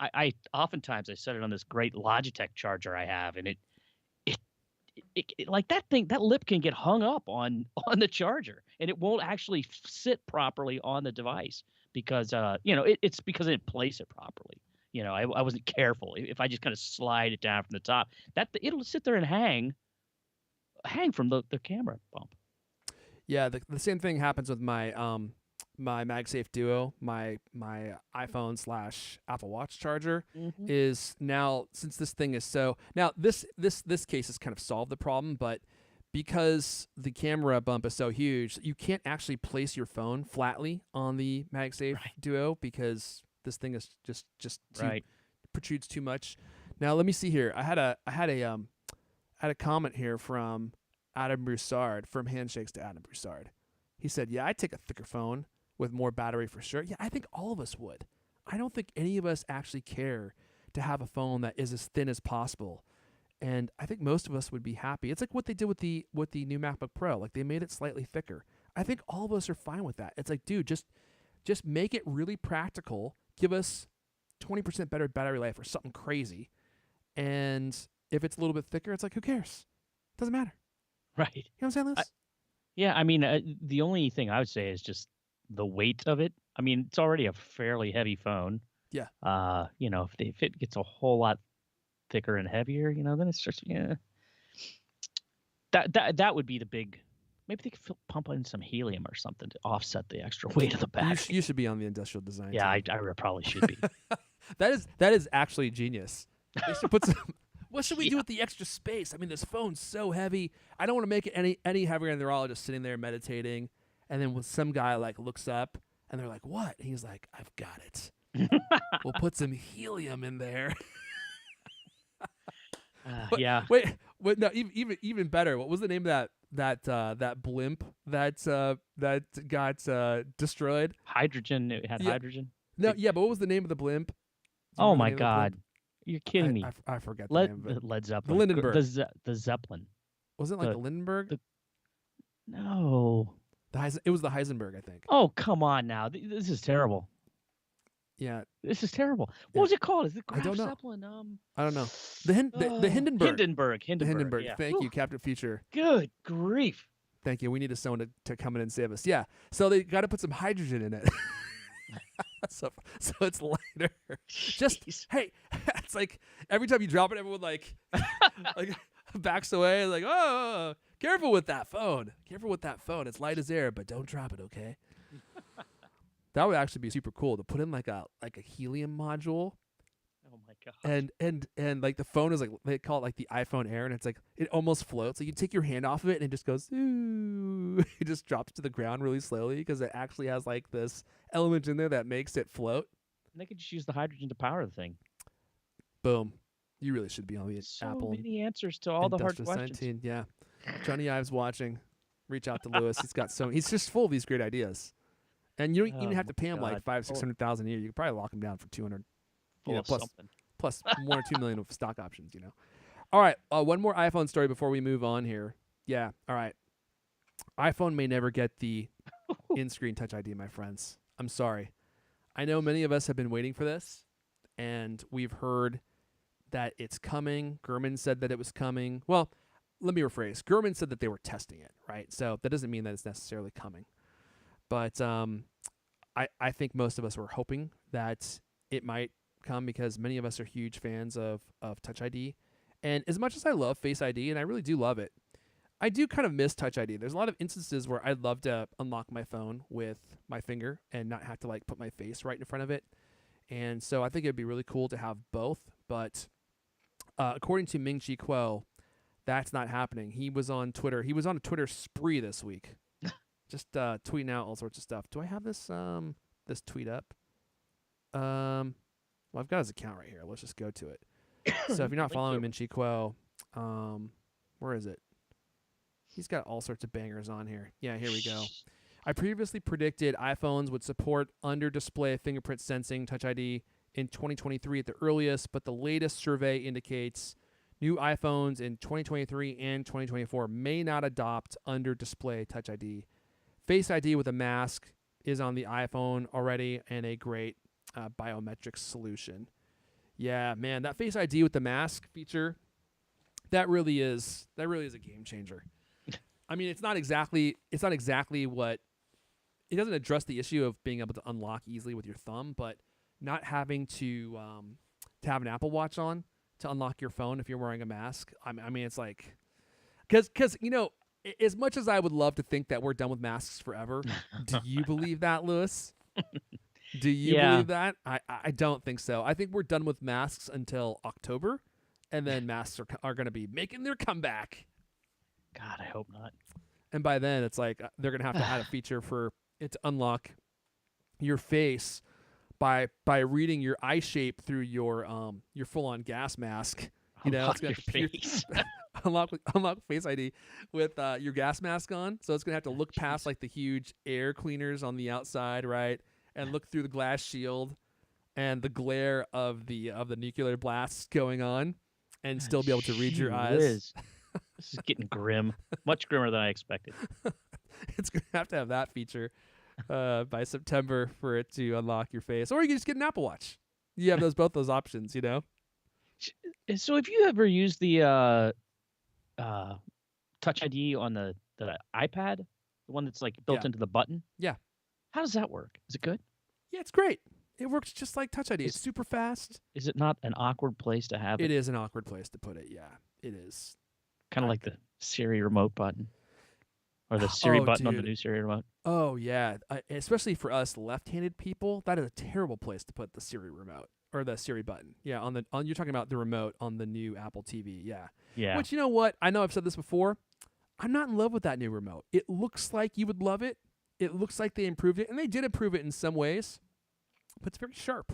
I oftentimes I set it on this great Logitech charger I have, and it, like that thing, that lip can get hung up on on the charger, and it won't actually sit properly on the device because it's because I didn't place it properly. I wasn't careful. If I just kind of slide it down from the top, that it'll sit there and hang from the camera bump.
Yeah, the same thing happens with my MagSafe Duo, my iPhone slash Apple Watch charger
Hmm.
is now, since this thing is so now this case has kind of solved the problem, but because the camera bump is so huge, you can't actually place your phone flatly on the MagSafe
Right.
Duo because this thing is just too
Right.
protrudes too much. Now let me see here. I had a comment here from Adam Broussard from Handshakes to Adam Broussard. He said, "Yeah, I'd take a thicker phone with more battery for sure." Yeah, I think all of us would. I don't think any of us actually care to have a phone that is as thin as possible. And I think most of us would be happy. It's like what they did with the new MacBook Pro. Like they made it slightly thicker. I think all of us are fine with that. It's like, dude, just make it really practical. Give us 20% better battery life or something crazy. And if it's a little bit thicker, it's like, who cares? Doesn't matter.
Right.
You know what I'm saying, Liz?
Yeah, I mean, the only thing I would say is just the weight of it. I mean, it's already a fairly heavy phone.
Yeah.
If it gets a whole lot thicker and heavier, then it's just that would be the big. Maybe they could pump in some helium or something to offset the extra weight of the battery.
You should be on the industrial design
Yeah,
team.
I probably should be.
That is actually genius. They should put some. What should we do
Yeah.
with the extra space? I mean, this phone's so heavy. I don't want to make it any heavier, and they're all just sitting there meditating. And then when some guy like looks up, and they're like, "What?" And he's like, "I've got it. We'll put some helium in there."
Yeah.
Wait. No. Even better. What was the name of that blimp that got destroyed?
Hydrogen. It had
Yeah.
hydrogen.
No. Yeah. But what was the name of the blimp? Do you
Oh
remember the
my
name of the blimp?
God. You're kidding me.
I forget the name of it.
Led
The
Zeppelin.
Lindenberg.
The Zeppelin.
Wasn't it like
The-
the Lindenberg?
No.
It was the Heisenberg, I think.
Oh, come on now. This is terrible.
Yeah,
This is terrible.
Yeah.
What was it called? Is it
I don't
Graf
know.
Zeppelin?
I don't know. The Hindenburg.
Hindenburg.
The Hindenburg.
Yeah.
Thank
Ooh,
you, Captain Future.
good grief.
Thank you. We needed someone to come in and save us. Yeah. So they got to put some hydrogen in it. so it's lighter. Just
Jeez.
hey, it's like every time you drop it, everyone like backs away. Like, oh, careful with that phone. Careful with that phone. It's light as air, but don't drop it, okay? That would actually be super cool to put in like a helium module.
Oh my God.
And like the phone is like, they call it like the iPhone Air, and it's like it almost floats. Like you take your hand off of it and it just goes ooh. It just drops to the ground really slowly because it actually has like this element in there that makes it float.
And they could just use the hydrogen to power the thing.
Boom. You really should be on the
So
Apple
many answers to all the hard
Industrial Design
questions.
team. Yeah. Johnny Ives watching. Reach out to Lewis. He's just full of these great ideas. And you don't even
Oh
have to pay him
my
like
God.
$500,000-600,000 a year. You could probably lock him down for 200,
Full of
plus
something.
plus 1 or 2 million of stock options. All right, one more iPhone story before we move on here. Yeah, all right. iPhone may never get the in-screen Touch ID, my friends. I'm sorry. I know many of us have been waiting for this, and we've heard that it's coming. Gurman said that it was coming. Well, let me rephrase. Gurman said that they were testing it, right? So that doesn't mean that it's necessarily coming. But I think most of us were hoping that it might come because many of us are huge fans of Touch ID. And as much as I love Face ID, and I really do love it, I do kind of miss Touch ID. There's a lot of instances where I'd love to unlock my phone with my finger and not have to like put my face right in front of it. And so I think it'd be really cool to have both. But according to Ming Chi Kuo, that's not happening. He was on Twitter. He was on a Twitter spree this week, just tweeting out all sorts of stuff. Do I have this tweet up? Well, I've got his account right here. Let's just go to it. So if you're not following Ming Chi Kuo, where is it? He's got all sorts of bangers on here. Yeah, here we go. I previously predicted iPhones would support under-display fingerprint sensing Touch ID in 2023 at the earliest, but the latest survey indicates new iPhones in 2023 and 2024 may not adopt under-display Touch ID. Face ID with a mask is on the iPhone already and a great biometric solution. Yeah, man, that Face ID with the mask feature, that really is a game changer. I mean, it's not exactly what it doesn't address the issue of being able to unlock easily with your thumb, but not having to have an Apple Watch on to unlock your phone if you're wearing a mask. I mean, it's like because as much as I would love to think that we're done with masks forever, do you believe that, Lewis? Do you believe that? I don't think so. I think we're done with masks until October, and then masks are going to be making their comeback.
God, I hope not. And
by then, it's like they're going to have to add a feature for it to unlock your face by reading your eye shape through your full-on gas mask.
Unlock your face.
unlock Face ID with your gas mask on. So it's going to have to look past like the huge air cleaners on the outside, right? And look through the glass shield and the glare of the nuclear blasts going on and still be able to read your eyes.
This is getting grim. Much grimmer than I expected.
It's going to have that feature by September for it to unlock your face. Or you can just get an Apple Watch. You have both those options,
So if you ever use the Touch ID on the iPad, the one that's like built into the button.
Yeah.
How does that work? Is it good?
Yeah, it's great. It works just like Touch ID. It's super fast.
Is it not an awkward place to have it?
It is an awkward place to put it, yeah. It is.
Kind of like the Siri remote button. Or the Siri button on the new Siri remote.
Oh, yeah. Especially for us left-handed people, that is a terrible place to put the Siri remote. Or the Siri button. Yeah, you're talking about the remote on the new Apple TV, yeah.
Yeah.
Which, you know what? I know I've said this before. I'm not in love with that new remote. It looks like you would love it. It looks like they improved it, and they did improve it in some ways, but it's very sharp.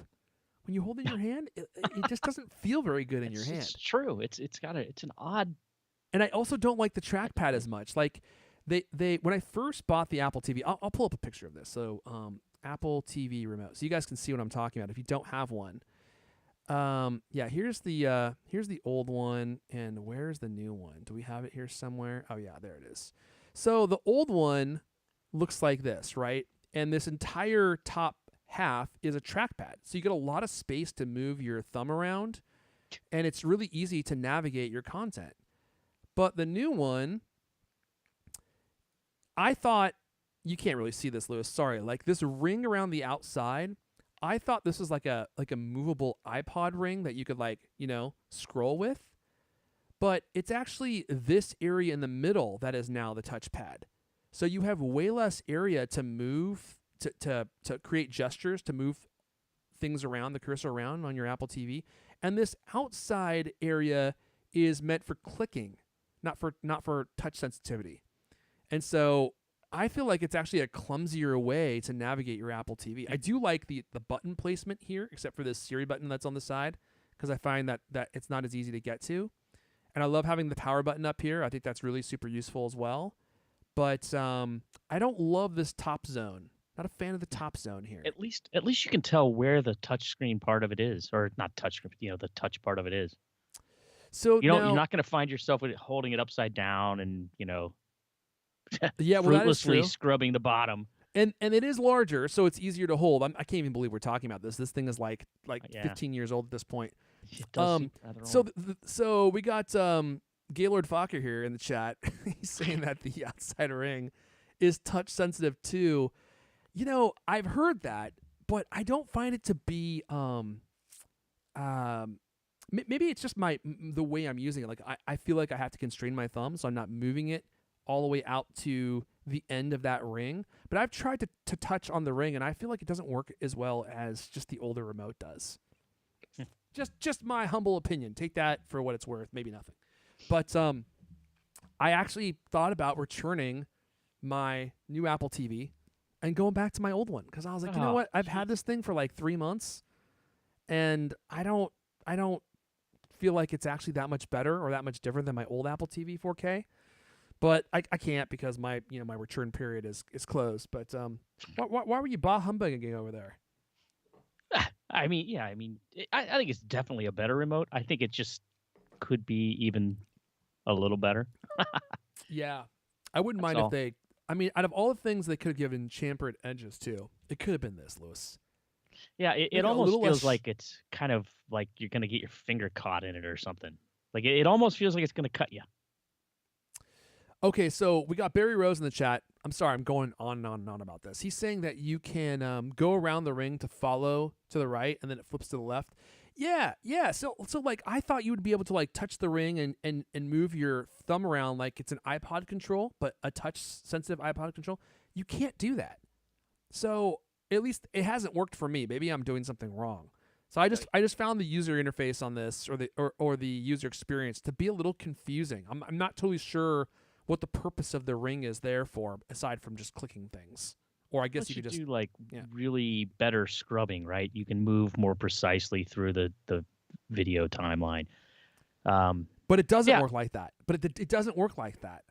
When you hold it in your hand, it just doesn't feel very good in your hand.
It's true. It's an odd.
And I also don't like the trackpad as much. Like they when I first bought the Apple TV, I'll pull up a picture of this. So Apple TV remote, so you guys can see what I'm talking about if you don't have one. Yeah, here's the old one, and where's the new one? Do we have it here somewhere? Oh yeah, there it is. So the old one looks like this, right? And this entire top half is a trackpad. So you get a lot of space to move your thumb around, and it's really easy to navigate your content. But the new one, I thought, you can't really see this, Lewis, sorry, like this ring around the outside, I thought this was like a movable iPod ring that you could scroll with. But it's actually this area in the middle that is now the touchpad. So you have way less area to move, to create gestures, to move things around, the cursor around on your Apple TV. And this outside area is meant for clicking, not for touch sensitivity. And so I feel like it's actually a clumsier way to navigate your Apple TV. I do like the button placement here, except for this Siri button that's on the side, because I find that it's not as easy to get to. And I love having the power button up here. I think that's really super useful as well. but I don't love this top zone. Not a fan of the top zone here.
At least you can tell where the touchscreen part of it is, or not touchscreen, the touch part of it is.
So
You're
now,
not going to find yourself with it holding it upside down and
yeah, well, that is
fruitlessly
true.
scrubbing the bottom.
And it is larger, so it's easier to hold. I can't even believe we're talking about this. This thing is like
Yeah.
15 years old at this point.
It does seem rather
So
old.
so we got Gaylord Fokker here in the chat. He's saying that the outside ring is touch sensitive too. You know, I've heard that, but I don't find it to be maybe it's just the way I'm using it. Like I feel like I have to constrain my thumb, so I'm not moving it all the way out to the end of that ring. But I've tried to touch on the ring, and I feel like it doesn't work as well as just the older remote does. just my humble opinion. Take that for what it's worth. Maybe nothing. But I actually thought about returning my new Apple TV and going back to my old one because I was like, you know what? I've had this thing for like 3 months, and I don't feel like it's actually that much better or that much different than my old Apple TV 4K. But I can't because my my return period is closed. But why were you bah humbugging over there?
I think it's definitely a better remote. I think it just could be even a little better.
Yeah, I wouldn't mind if they. I mean, out of all the things they could have given chamfered edges to, it could have been this, Lewis.
Yeah, it almost feels like it's kind of like you're gonna get your finger caught in it or something. Like it almost feels like it's gonna cut you.
Okay, so we got Barry Rose in the chat. I'm sorry, I'm going on and on and on about this. He's saying that you can go around the ring to follow to the right, and then it flips to the left. Yeah. So like I thought you would be able to like touch the ring and move your thumb around like it's an iPod control, but a touch sensitive iPod control. You can't do that. So at least it hasn't worked for me. Maybe I'm doing something wrong. So I just found the user interface on this or the user experience to be a little confusing. I'm not totally sure what the purpose of the ring is there for, aside from just clicking things. Or I guess you could just
do like really better scrubbing, right? You can move more precisely through the video timeline.
But it doesn't work like that. But it doesn't work like that.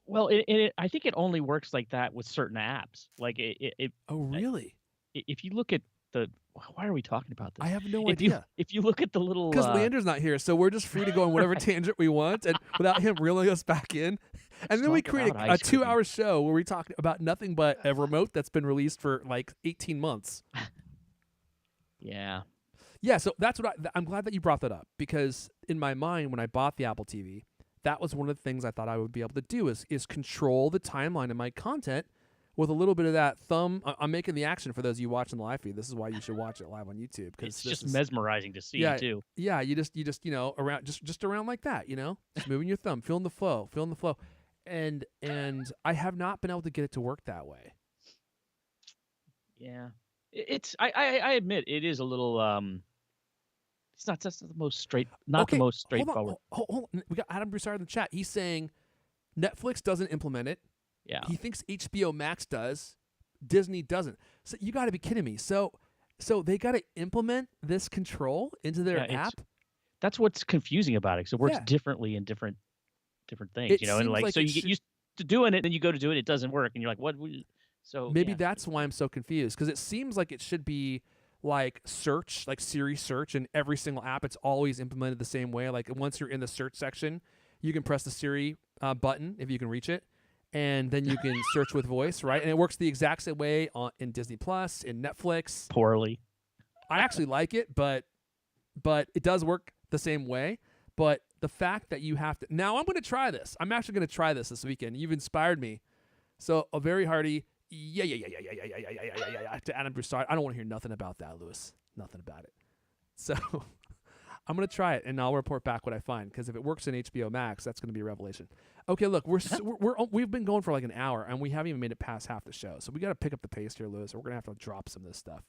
Well, I think it only works like that with certain apps. Like it.
Oh, really?
If you look at why are we talking about this?
I have no idea.
If you look at the little
because Leander's not here, so we're just free to go on whatever tangent we want, and without him reeling us back in. And then we create a 2-hour show where we talk about nothing but a remote that's been released for like 18 months.
Yeah.
Yeah, so that's what I'm glad that you brought that up, because in my mind when I bought the Apple TV, that was one of the things I thought I would be able to do is control the timeline of my content with a little bit of that thumb. I'm making the action for those of you watching the live feed. This is why you should watch it live on YouTube, because
it's just mesmerizing to see too.
Yeah, you just around just around like that, just moving your thumb, feeling the flow, and I have not been able to get it to work that way.
Yeah, I admit it is a little it's not just the most the most straightforward.
Hold on. We got Adam Broussard in the chat. He's saying Netflix doesn't implement it.
Yeah.
He thinks HBO Max does. Disney doesn't. So you got to be kidding me. So they got to implement this control into their app?
That's what's confusing about it. So it works differently in different things, and like so you get used to doing it, then you go to do it, it doesn't work, and you're like, what? So
maybe that's why I'm so confused, because it seems like it should be like search, like Siri search, in every single app. It's always implemented the same way. Like once you're in the search section, you can press the Siri button if you can reach it, and then you can search with voice, right? And it works the exact same way in Disney Plus, in Netflix.
Poorly.
I actually like it, but it does work the same way. But the fact that you have to now, I'm going to try this. I'm actually going to try this weekend. You've inspired me. So a very hearty yeah to Adam Broussard. I don't want to hear nothing about that, Lewis. Nothing about it. So I'm going to try it, and I'll report back what I find, because if it works in HBO Max, that's going to be a revelation. Okay, look, we've been going for like an hour, and we haven't even made it past half the show. So we got to pick up the pace here, Lewis, or we're going to have to drop some of this stuff.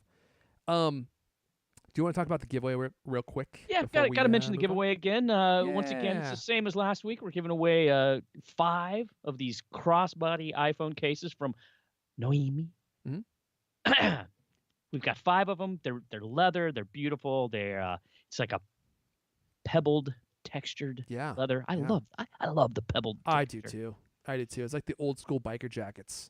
Do you want to talk about the giveaway real quick?
Yeah, got to mention the giveaway again. Once again, it's the same as last week. We're giving away 5 of these crossbody iPhone cases from Noemi.
Mm-hmm.
We've got 5 of them. They're leather. They're beautiful. They're it's like a pebbled, textured leather. I love the pebbled texture.
I do too. I do too. It's like the old school biker jackets.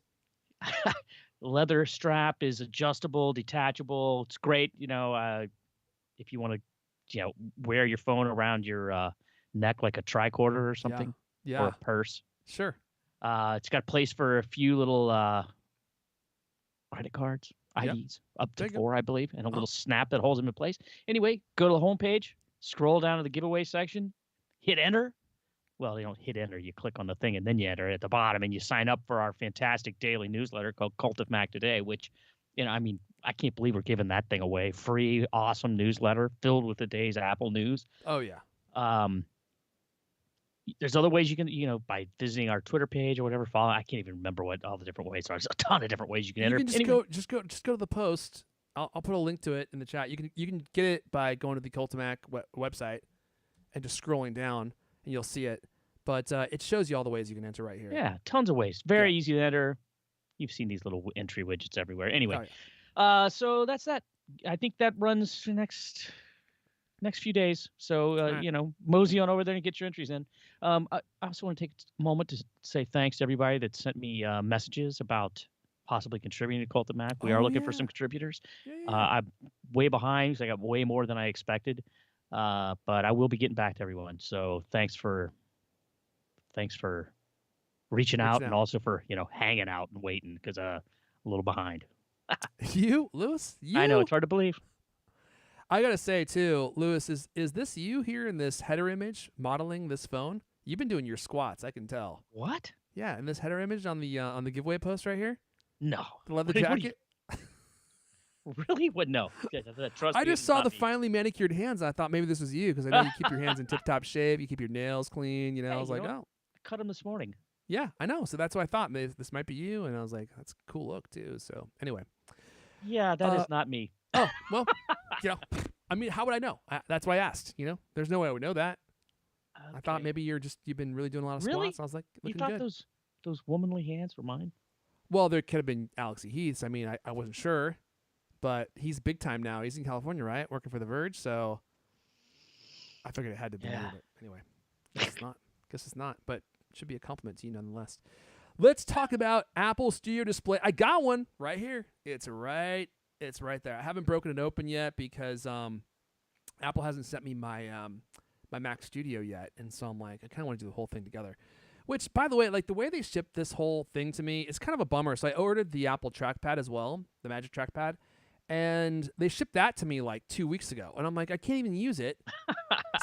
Leather strap is adjustable, detachable. It's great, if you want to, wear your phone around your neck like a tricorder or
Yeah.
something, or
Yeah.
a purse.
Sure.
It's got place for a few little credit cards,
Yeah.
IDs, up to
There you go.
4, I believe, and a
Oh,
little snap that holds them in place. Anyway, go to the homepage, scroll down to the giveaway section, hit enter. Well, you don't hit enter. You click on the thing and then you enter at the bottom, and you sign up for our fantastic daily newsletter called Cult of Mac Today, which, I can't believe we're giving that thing away. Free, awesome newsletter filled with the day's Apple news.
oh yeah.
Um, there's other ways you can, by visiting our Twitter page or whatever. Follow. I can't even remember what all the different ways are. There's a ton of different ways you can
You
enter.
can
Anyway,
just go to the post. I'll put a link to it in the chat. You can get it by going to the Cultimac website and just scrolling down, and you'll see it. But it shows you all the ways you can enter right here.
yeah, tons of ways. Very easy to enter. You've seen these little entry widgets everywhere. Anyway,
Oh, yeah.
so that's that. I think that runs the next few days. So
right.
mosey on over there and get your entries in. I also want to take a moment to say thanks to everybody that sent me messages about possibly contributing to Cult of Mac. We are looking for some contributors.
Yeah.
I'm way behind because I got way more than I expected. But I will be getting back to everyone. So thanks for reaching out, and also for hanging out and waiting, because a little behind.
You, Lewis?
I know, it's hard to believe.
I gotta say too, Lewis, is this you here in this header image modeling this phone? You've been doing your squats, I can tell.
What?
Yeah, in this header image on the giveaway post right here,
No.
the leather
What
jacket.
Really? What? No. Trust
I
me,
just
it's
saw
not
the
me.
finally manicured hands. And I thought maybe this was you because I know you keep your hands in tip-top shape. You keep your nails clean.
Hey,
I was like,
I cut them this morning.
yeah, I know. So that's what I thought. Maybe this might be you, and I was like, that's a cool look too. So anyway.
Yeah, that is not me.
Oh well, I mean, how would I know? That's why I asked. There's no way I would know that.
Okay.
I thought maybe you've been really doing a lot of
Really?
squats. I was like,
You
looking
thought
good.
those womanly hands were mine?
Well, there could have been Alex E. Heath's. I mean, I wasn't sure, but he's big time now. He's in California, right? Working for The Verge. So I figured it had to be you. But anyway, guess it's not. Guess it's not. But it should be a compliment to you nonetheless. Let's talk about Apple Studio Display. I got one right here. It's right there. I haven't broken it open yet because Apple hasn't sent me my my Mac Studio yet, and so I'm like, I kind of want to do the whole thing together. Which, by the way, like the way they shipped this whole thing to me is kind of a bummer. So I ordered the Apple trackpad as well, the Magic Trackpad, and they shipped that to me like 2 weeks ago, and I'm like, I can't even use it.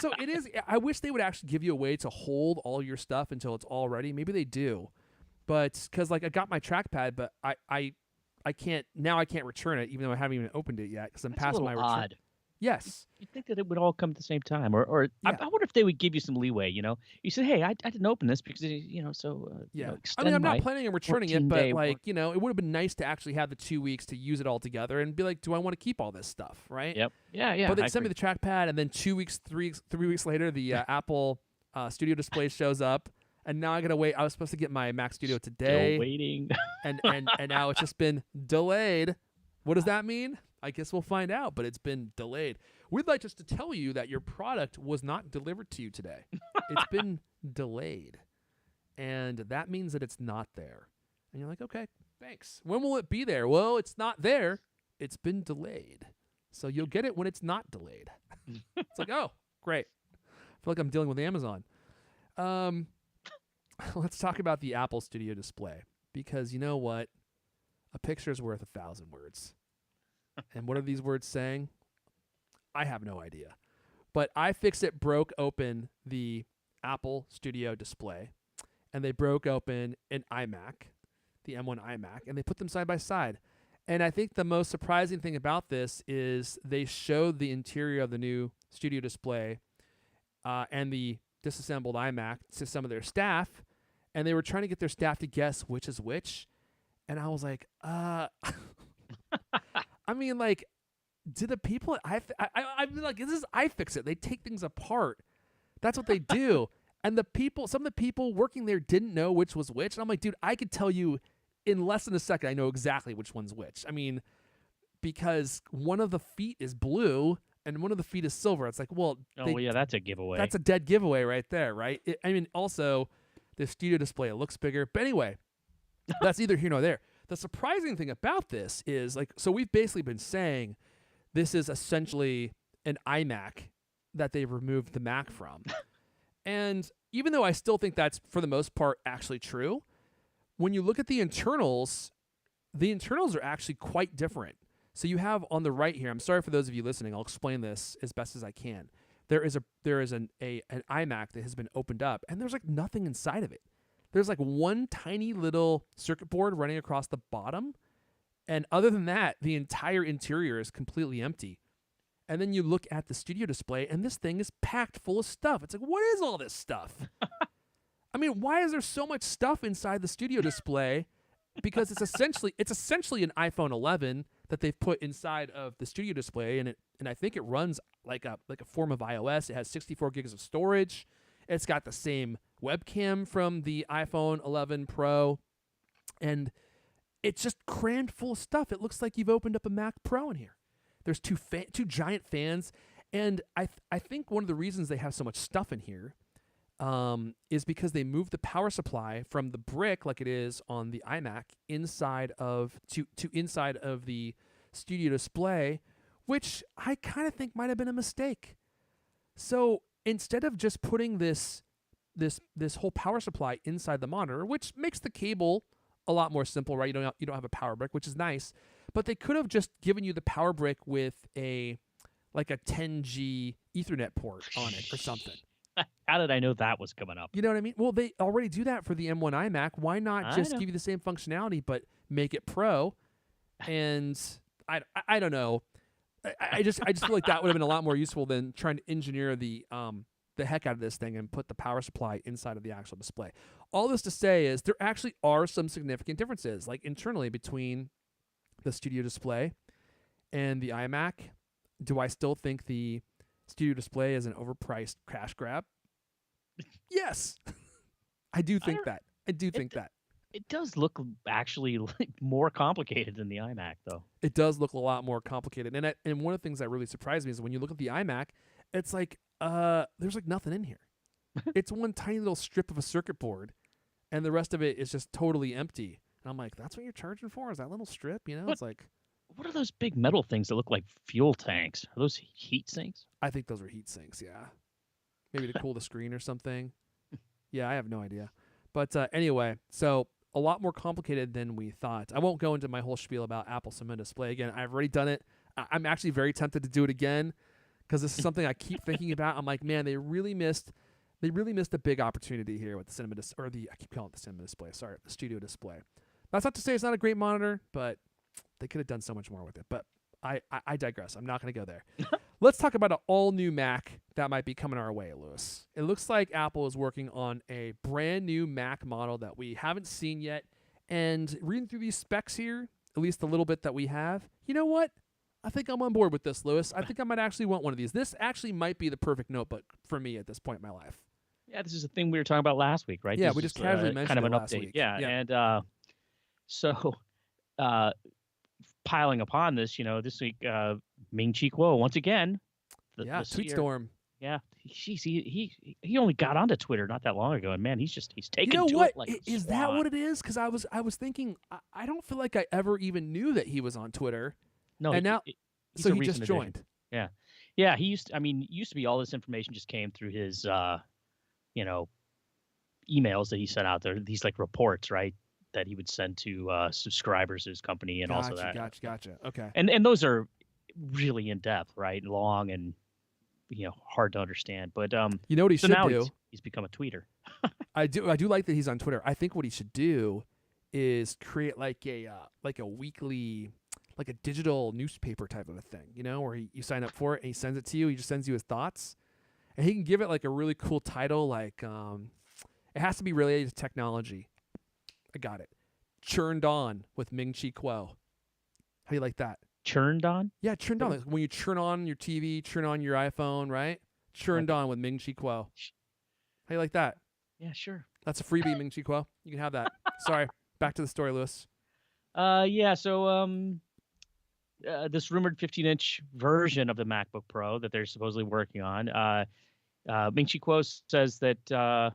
So it is. I wish they would actually give you a way to hold all your stuff until it's all ready. Maybe they do, but because like I got my trackpad, but I can't now. I can't return it even though I haven't even opened it yet because I'm
That's
past
a
my
little
return.
odd.
Yes.
You'd think that it would all come at the same time, or
Yeah.
I wonder if they would give you some leeway. You said, "Hey, I didn't open this because
Yeah. I
extend
mean, I'm not
my
planning on returning it, but
14-day
like it would have been nice to actually have the 2 weeks to use it all together and be like, do I want to keep all this stuff, right?
Yep. Yeah.
But they
I
sent me
agree.
the trackpad, and then 2 weeks, 3 weeks later, the Apple Studio Display shows up, and now I gotta wait. I was supposed to get my Mac Studio today,
Still waiting.
and now it's just been delayed. What does that mean? I guess we'll find out, but it's been delayed. We'd like just to tell you that your product was not delivered to you today. It's been delayed, and that means that it's not there. And you're like, okay, thanks. When will it be there? Well, it's not there. It's been delayed. So you'll get it when it's not delayed. It's like, oh, great. I feel like I'm dealing with Amazon. Let's talk about the Apple Studio Display, because you know what? A picture is worth 1,000 words. And what are these words saying? I have no idea. But iFixit broke open the Apple Studio Display, and they broke open an iMac, the M1 iMac, and they put them side by side. And I think the most surprising thing about this is they showed the interior of the new Studio Display and the disassembled iMac to some of their staff, and they were trying to get their staff to guess which is which. And I was like, I mean, like, do the people I mean, like, this is iFixit. They take things apart. That's what they do. And some of the people working there didn't know which was which. And I'm like, dude, I could tell you in less than a second. I know exactly which one's which. I mean, because one of the feet is blue and one of the feet is silver. It's like, well,
yeah, that's a giveaway.
That's a dead giveaway right there, right? I mean, also, The studio display, it looks bigger. But anyway, that's neither here nor there. The surprising thing about this is, like, so we've basically been saying this is essentially an iMac that they've removed the Mac from. And even though I still think that's, for the most part, actually true, when you look at the internals are actually quite different. So you have on the right here, I'm sorry for those of you listening, I'll explain this as best as I can. There is an iMac that has been opened up, and there's like nothing inside of it. There's like one tiny little circuit board running across the bottom, and other than that, the entire interior is completely empty. And then you look at the studio display, and this thing is packed full of stuff. It's like, what is all this stuff? I mean, why is there so much stuff inside the studio display? Because it's essentially an iPhone 11 that they've put inside of the studio display, and I think it runs like a form of iOS. It has 64 gigs of storage. It's got the same webcam from the iPhone 11 Pro, and it's just crammed full of stuff. It looks like you've opened up a Mac Pro in here. There's two giant fans, and I think one of the reasons they have so much stuff in here is because they moved the power supply from the brick, like it is on the iMac, inside of the studio display, which I kind of think might have been a mistake. So instead of just putting this whole power supply inside the monitor, which makes the cable a lot more simple, right? You don't have a power brick, which is nice, but they could have just given you the power brick with a 10G Ethernet port on it or something.
How did I know that was coming up?
You know what I mean? Well, they already do that for the M1 iMac. Why not just give you the same functionality but make it Pro? And I don't know. I just feel like that would have been a lot more useful than trying to engineer the heck out of this thing and put the power supply inside of the actual display. All this to say is there actually are some significant differences, like internally between the studio display and the iMac. Do I still think the studio display is an overpriced cash grab? Yes. I do think that.
It does look actually like more complicated than the iMac, though.
It does look a lot more complicated. And one of the things that really surprised me is when you look at the iMac, it's like there's like nothing in here. It's one tiny little strip of a circuit board, and the rest of it is just totally empty. And I'm like, that's what you're charging for? Is that little strip? You know, it's like,
what are those big metal things that look like fuel tanks? Are those heat sinks?
I think those are heat sinks, yeah. Maybe to cool the screen or something. Yeah, I have no idea. But anyway, so a lot more complicated than we thought. I won't go into my whole spiel about Apple Cinema Display. Again, I've already done it. I'm actually very tempted to do it again because this is something I keep thinking about. I'm like, man, they really missed a big opportunity here with the Cinema I keep calling it the Cinema Display. Sorry, the Studio Display. That's not to say it's not a great monitor, but they could have done so much more with it. But I digress. I'm not going to go there. Let's talk about an all-new Mac that might be coming our way, Lewis. It looks like Apple is working on a brand new Mac model that we haven't seen yet. And reading through these specs here, at least a little bit that we have, you know what? I think I'm on board with this, Lewis. I think I might actually want one of these. This actually might be the perfect notebook for me at this point in my life.
Yeah, this is the thing we were talking about last week, right?
Yeah,
this
we just
is,
casually mentioned
kind of
it
an
last
update.
week.
Yeah, and so piling upon this, this week, Ming-Chi Kuo once again.
Tweet storm.
Yeah, he only got onto Twitter not that long ago, and man, he's taken
you know
to
what?
it like
Is that what it is? Because I was thinking I don't feel like I ever even knew that he was on Twitter.
No,
and now so he just joined.
Addition. Yeah. He used to be all this information just came through his emails that he sent out there. These like reports, right, that he would send to subscribers of his company, and also that.
Gotcha. Okay.
And those are really in depth, right, long and hard to understand. But
you know what he should do?
He's become a tweeter.
I do like that he's on Twitter. I think what he should do is create like a weekly, like a digital newspaper type of a thing, where you sign up for it and he sends it to you. He just sends you his thoughts, and he can give it like a really cool title, like it has to be related to technology. I got it. Churned on with Ming-Chi Kuo. How do you like that?
Churned on?
Yeah, churned on. Like when you turn on your TV, turn on your iPhone, right? Churned on with Ming-Chi Kuo. How do you like that?
Yeah, sure.
That's a freebie, Ming-Chi Kuo. You can have that. Sorry. Back to the story, Lewis.
So this rumored 15-inch version of the MacBook Pro that they're supposedly working on, Ming-Chi Kuo says that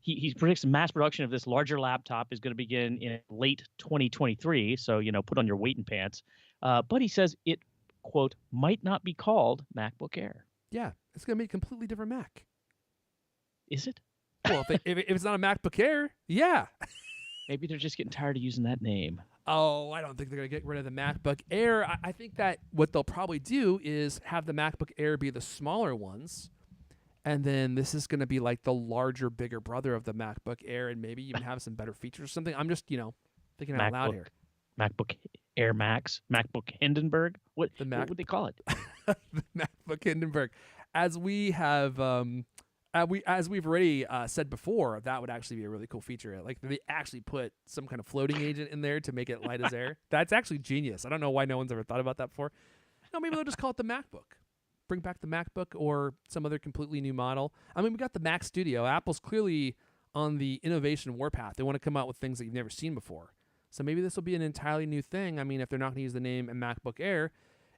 he predicts mass production of this larger laptop is going to begin in late 2023. So, put on your waiting pants. But he says it, quote, might not be called MacBook Air.
Yeah, it's going to be a completely different Mac.
Is it?
Well, if it's not a MacBook Air, yeah.
Maybe they're just getting tired of using that name.
Oh, I don't think they're going to get rid of the MacBook Air. I think that what they'll probably do is have the MacBook Air be the smaller ones. And then this is going to be like the larger, bigger brother of the MacBook Air, and maybe even have some better features or something. I'm just, thinking out loud here.
MacBook Air Max, MacBook Hindenburg. What would they call it?
The MacBook Hindenburg. As we have, as we've already said before, that would actually be a really cool feature. Like they actually put some kind of floating agent in there to make it light as air. That's actually genius. I don't know why no one's ever thought about that before. No, maybe they'll just call it the MacBook. Bring back the MacBook or some other completely new model. I mean, we got the Mac Studio. Apple's clearly on the innovation warpath. They want to come out with things that you've never seen before. So maybe this will be an entirely new thing. I mean, if they're not going to use the name MacBook Air,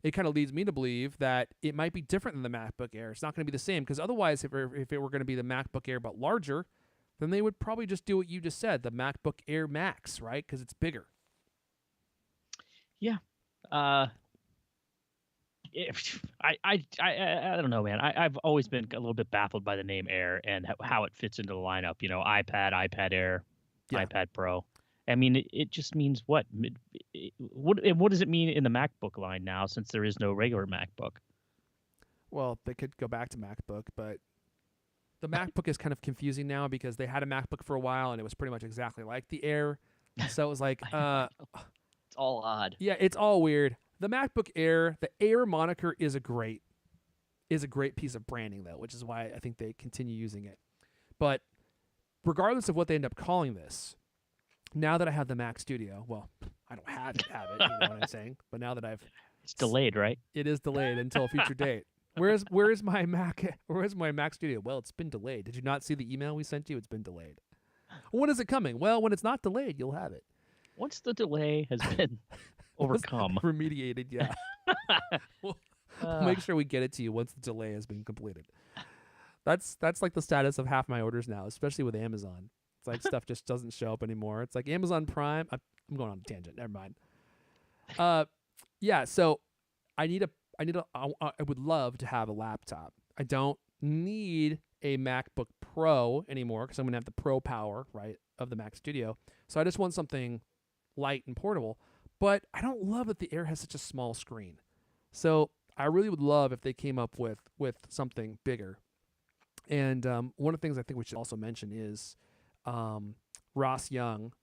it kind of leads me to believe that it might be different than the MacBook Air. It's not going to be the same because otherwise, if it were going to be the MacBook Air but larger, then they would probably just do what you just said, the MacBook Air Max, right? Because it's bigger.
Yeah. I don't know, man. I've always been a little bit baffled by the name Air and how it fits into the lineup. iPad Air,
Yeah.
iPad Pro. I mean, it just means what? What does it mean in the MacBook line now, since there is no regular MacBook?
Well, they could go back to MacBook, but the MacBook is kind of confusing now because they had a MacBook for a while and it was pretty much exactly like the Air. So it was like,
it's all odd.
Yeah, it's all weird. The MacBook Air, the Air moniker is a great piece of branding though, which is why I think they continue using it. But regardless of what they end up calling this, now that I have the Mac Studio, well, I don't have it, you know what I'm saying? But now that
it's delayed, right?
It is delayed until a future date. Where is my Mac? Where is my Mac Studio? Well, it's been delayed. Did you not see the email we sent you? It's been delayed. When is it coming? Well, when it's not delayed, you'll have it.
Once the delay has been overcome.
Remediated, yeah. we'll make sure we get it to you once the delay has been completed. That's like the status of half my orders now, especially with Amazon. It's like stuff just doesn't show up anymore. It's like Amazon Prime. I'm going on a tangent. Never mind. Yeah. So I would love to have a laptop. I don't need a MacBook Pro anymore because I'm gonna have the Pro power, right, of the Mac Studio. So I just want something light and portable. But I don't love that the Air has such a small screen. So I really would love if they came up with something bigger. And one of the things I think we should also mention is Ross Young,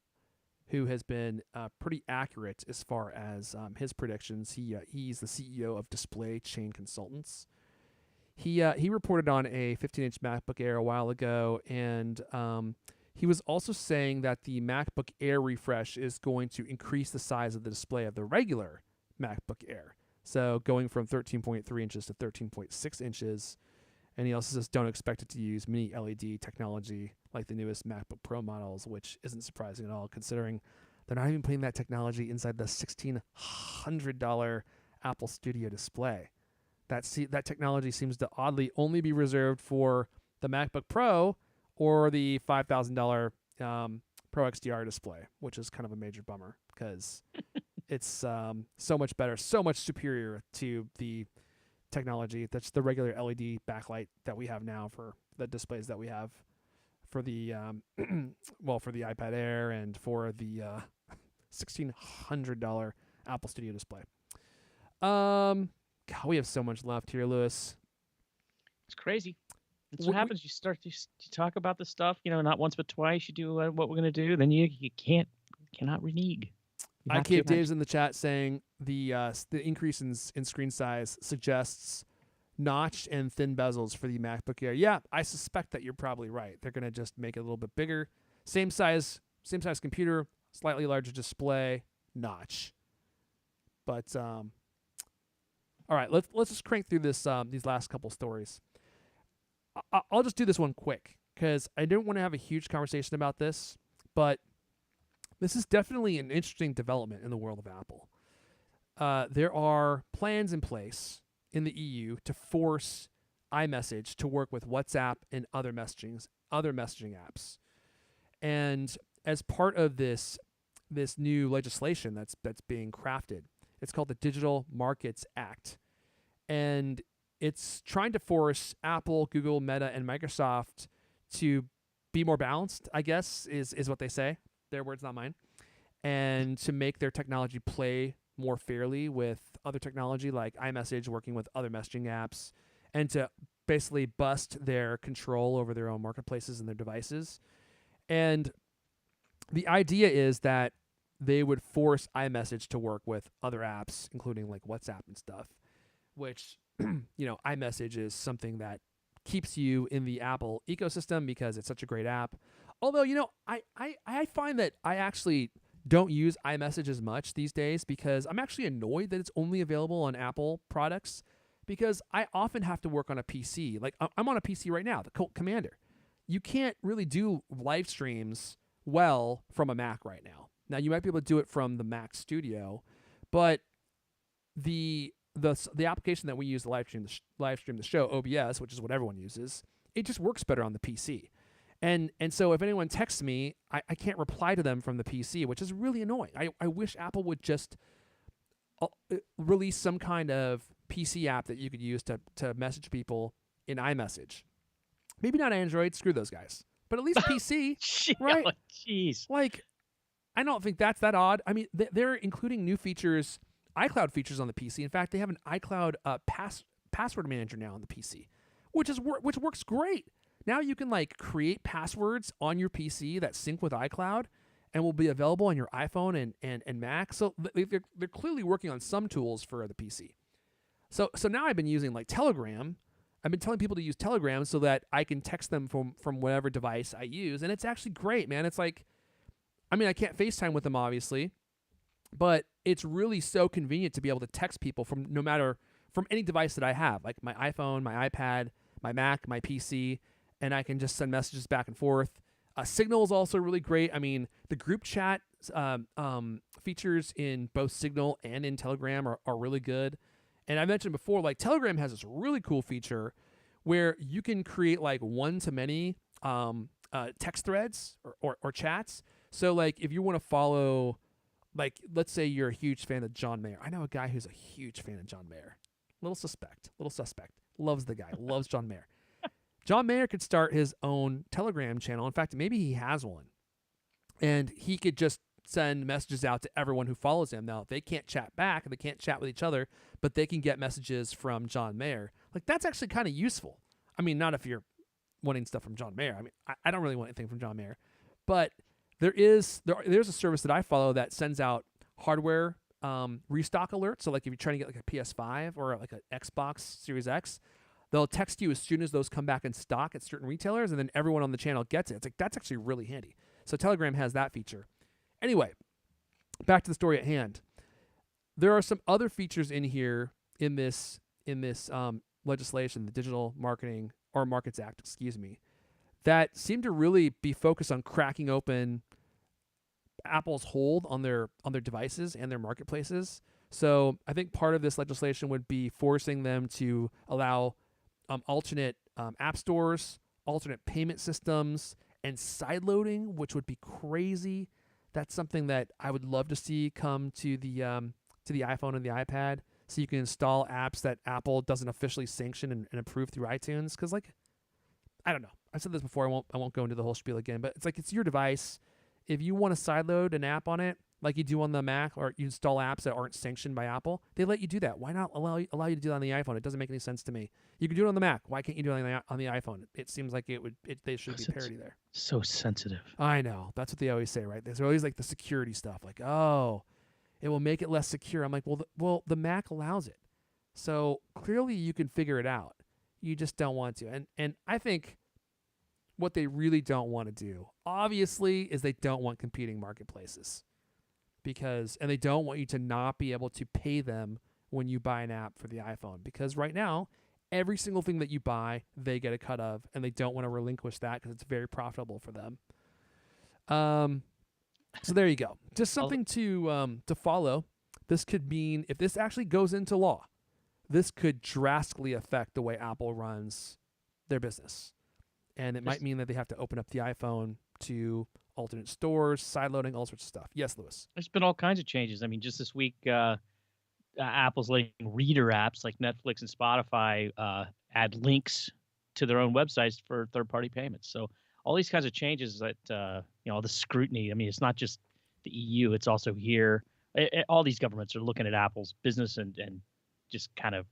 who has been pretty accurate as far as his predictions. He's the CEO of Display Chain Consultants. He reported on a 15-inch MacBook Air a while ago, and he was also saying that the MacBook Air refresh is going to increase the size of the display of the regular MacBook Air. So going from 13.3 inches to 13.6 inches. And he also says don't expect it to use mini LED technology like the newest MacBook Pro models, which isn't surprising at all considering they're not even putting that technology inside the $1,600 Apple Studio display. That technology seems to oddly only be reserved for the MacBook Pro or the $5,000 Pro XDR display, which is kind of a major bummer because it's so much better, so much superior to the technology that's the regular LED backlight that we have now for the displays that we have for the for the iPad Air and for the $1,600 Apple Studio display. God, we have so much left here, Lewis.
It's crazy. That's what happens. You start to talk about the stuff, not once but twice. You do what we're gonna do, then you cannot renege.
IK Dave's in the chat saying the increase in screen size suggests notch and thin bezels for the MacBook Air. Yeah, I suspect that you're probably right. They're gonna just make it a little bit bigger, same size computer, slightly larger display, notch. But all right, let's just crank through these last couple stories. I'll just do this one quick because I don't want to have a huge conversation about this, but this is definitely an interesting development in the world of Apple. There are plans in place in the EU to force iMessage to work with WhatsApp and other messaging apps. And as part of this new legislation that's being crafted, it's called the Digital Markets Act, and it's trying to force Apple, Google, Meta, and Microsoft to be more balanced, I guess, is what they say. Their words, not mine. And to make their technology play more fairly with other technology like iMessage working with other messaging apps, and to basically bust their control over their own marketplaces and their devices. And the idea is that they would force iMessage to work with other apps, including like WhatsApp and stuff, which, iMessage is something that keeps you in the Apple ecosystem because it's such a great app. Although, I find that I actually don't use iMessage as much these days because I'm actually annoyed that it's only available on Apple products, because I often have to work on a PC. Like I'm on a PC right now, the Colt Commander. You can't really do live streams well from a Mac right now. Now you might be able to do it from the Mac Studio, but the application that we use to live stream the show, OBS, which is what everyone uses, it just works better on the PC. And so if anyone texts me, I can't reply to them from the PC, which is really annoying. I wish Apple would just release some kind of PC app that you could use to message people in iMessage. Maybe not Android, screw those guys. But at least PC, right?
Jeez.
Like, I don't think that's that odd. I mean, they're including new features, iCloud features on the PC. In fact, they have an iCloud password manager now on the PC, which works great. Now you can like create passwords on your PC that sync with iCloud and will be available on your iPhone and Mac. So they're clearly working on some tools for the PC. So now I've been using like Telegram. I've been telling people to use Telegram so that I can text them from whatever device I use, and it's actually great, man. It's like, I mean, I can't FaceTime with them obviously, but it's really so convenient to be able to text people from any device that I have, like my iPhone, my iPad, my Mac, my PC, and I can just send messages back and forth. Signal is also really great. I mean, the group chat features in both Signal and in Telegram are really good. And I mentioned before, like Telegram has this really cool feature where you can create like one-to-many text threads or chats. So like if you want to follow, like let's say you're a huge fan of John Mayer. I know a guy who's a huge fan of John Mayer. Little suspect. Loves the guy. Loves John Mayer. John Mayer could start his own Telegram channel. In fact, maybe he has one. And he could just send messages out to everyone who follows him. Now, they can't chat back and they can't chat with each other, but they can get messages from John Mayer. Like, that's actually kind of useful. I mean, not if you're wanting stuff from John Mayer. I mean, I don't really want anything from John Mayer. But there's a service that I follow that sends out hardware restock alerts. So, like, if you're trying to get like a PS5 or like an Xbox Series X, they'll text you as soon as those come back in stock at certain retailers, and then everyone on the channel gets it. It's like, that's actually really handy. So Telegram has that feature. Anyway, back to the story at hand. There are some other features in here in this legislation, the Digital Marketing or Markets Act, that seem to really be focused on cracking open Apple's hold on their devices and their marketplaces. So I think part of this legislation would be forcing them to allow alternate app stores, alternate payment systems, and sideloading, which would be crazy. That's something that I would love to see come to the iPhone and the iPad, so you can install apps that Apple doesn't officially sanction and approve through iTunes. Because, like, I don't know. I've said this before. I won't go into the whole spiel again. But it's like, it's your device. If you want to sideload an app on it, like you do on the Mac, or you install apps that aren't sanctioned by Apple, they let you do that. Why not allow you to do that on the iPhone? It doesn't make any sense to me. You can do it on the Mac. Why can't you do it on the iPhone? It seems like they should be parity there.
So sensitive.
I know. That's what they always say, right? There's always like the security stuff, like, oh, it will make it less secure. I'm like, well, the Mac allows it, so clearly you can figure it out. You just don't want to. And I think what they really don't want to do, obviously, is they don't want competing marketplaces. And they don't want you to not be able to pay them when you buy an app for the iPhone. Because right now, every single thing that you buy, they get a cut of, and they don't want to relinquish that because it's very profitable for them. So there you go. Just something to follow. This could mean, if this actually goes into law, this could drastically affect the way Apple runs their business. And it might mean that they have to open up the iPhone to alternate stores, sideloading, all sorts of stuff. Yes, Lewis.
There's been all kinds of changes. I mean, just this week, Apple's letting reader apps like Netflix and Spotify add links to their own websites for third-party payments. So all these kinds of changes that all the scrutiny. I mean, it's not just the EU; it's also here. All these governments are looking at Apple's business and just kind of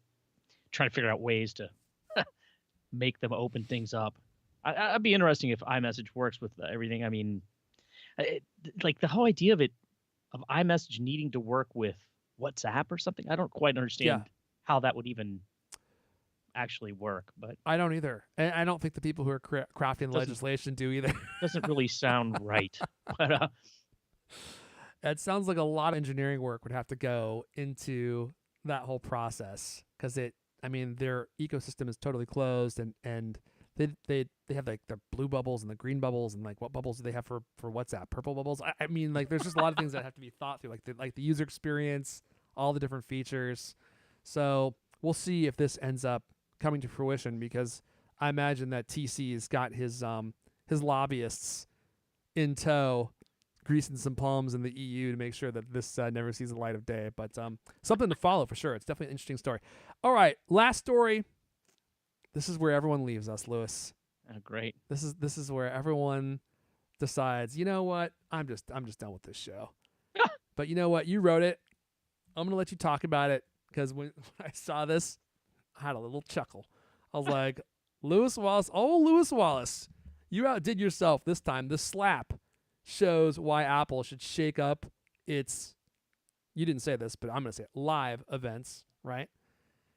trying to figure out ways to make them open things up. I'd be interesting if iMessage works with everything. I mean, like the whole idea of iMessage needing to work with WhatsApp or something. I don't quite understand how that would even actually work. But
I don't either, and I don't think the people who are crafting the legislation do either.
Doesn't really sound right. But
it sounds like a lot of engineering work would have to go into that whole process because their ecosystem is totally closed and they have like the blue bubbles and the green bubbles and like what bubbles do they have for WhatsApp? Purple bubbles? I mean, like there's just a lot of things that have to be thought through, like the user experience, all the different features. So we'll see if this ends up coming to fruition because I imagine that TC's got his lobbyists in tow, greasing some palms in the EU to make sure that this never sees the light of day. But something to follow for sure. It's definitely an interesting story. All right, last story. This is where everyone leaves us, Lewis.
Oh, great.
This is where everyone decides, you know what? I'm just done with this show. But you know what? You wrote it. I'm gonna let you talk about it because when I saw this, I had a little chuckle. I was like, Lewis Wallace, you outdid yourself this time. The slap shows why Apple should shake up its. You didn't say this, but I'm gonna say it. Live events, right?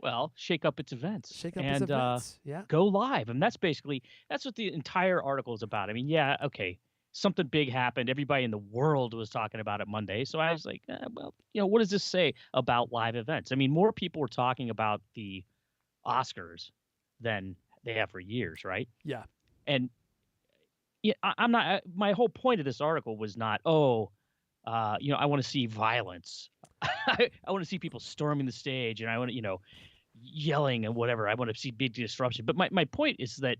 Well, shake up its events.
Shake up its events. Yeah.
Go live. And that's what the entire article is about. I mean, yeah, okay. Something big happened. Everybody in the world was talking about it Monday. So I was like, what does this say about live events? I mean, more people were talking about the Oscars than they have for years, right?
Yeah.
And I'm not. My whole point of this article was not, I want to see violence. I want to see people storming the stage, and I want to, yelling and whatever. I want to see big disruption. But my point is that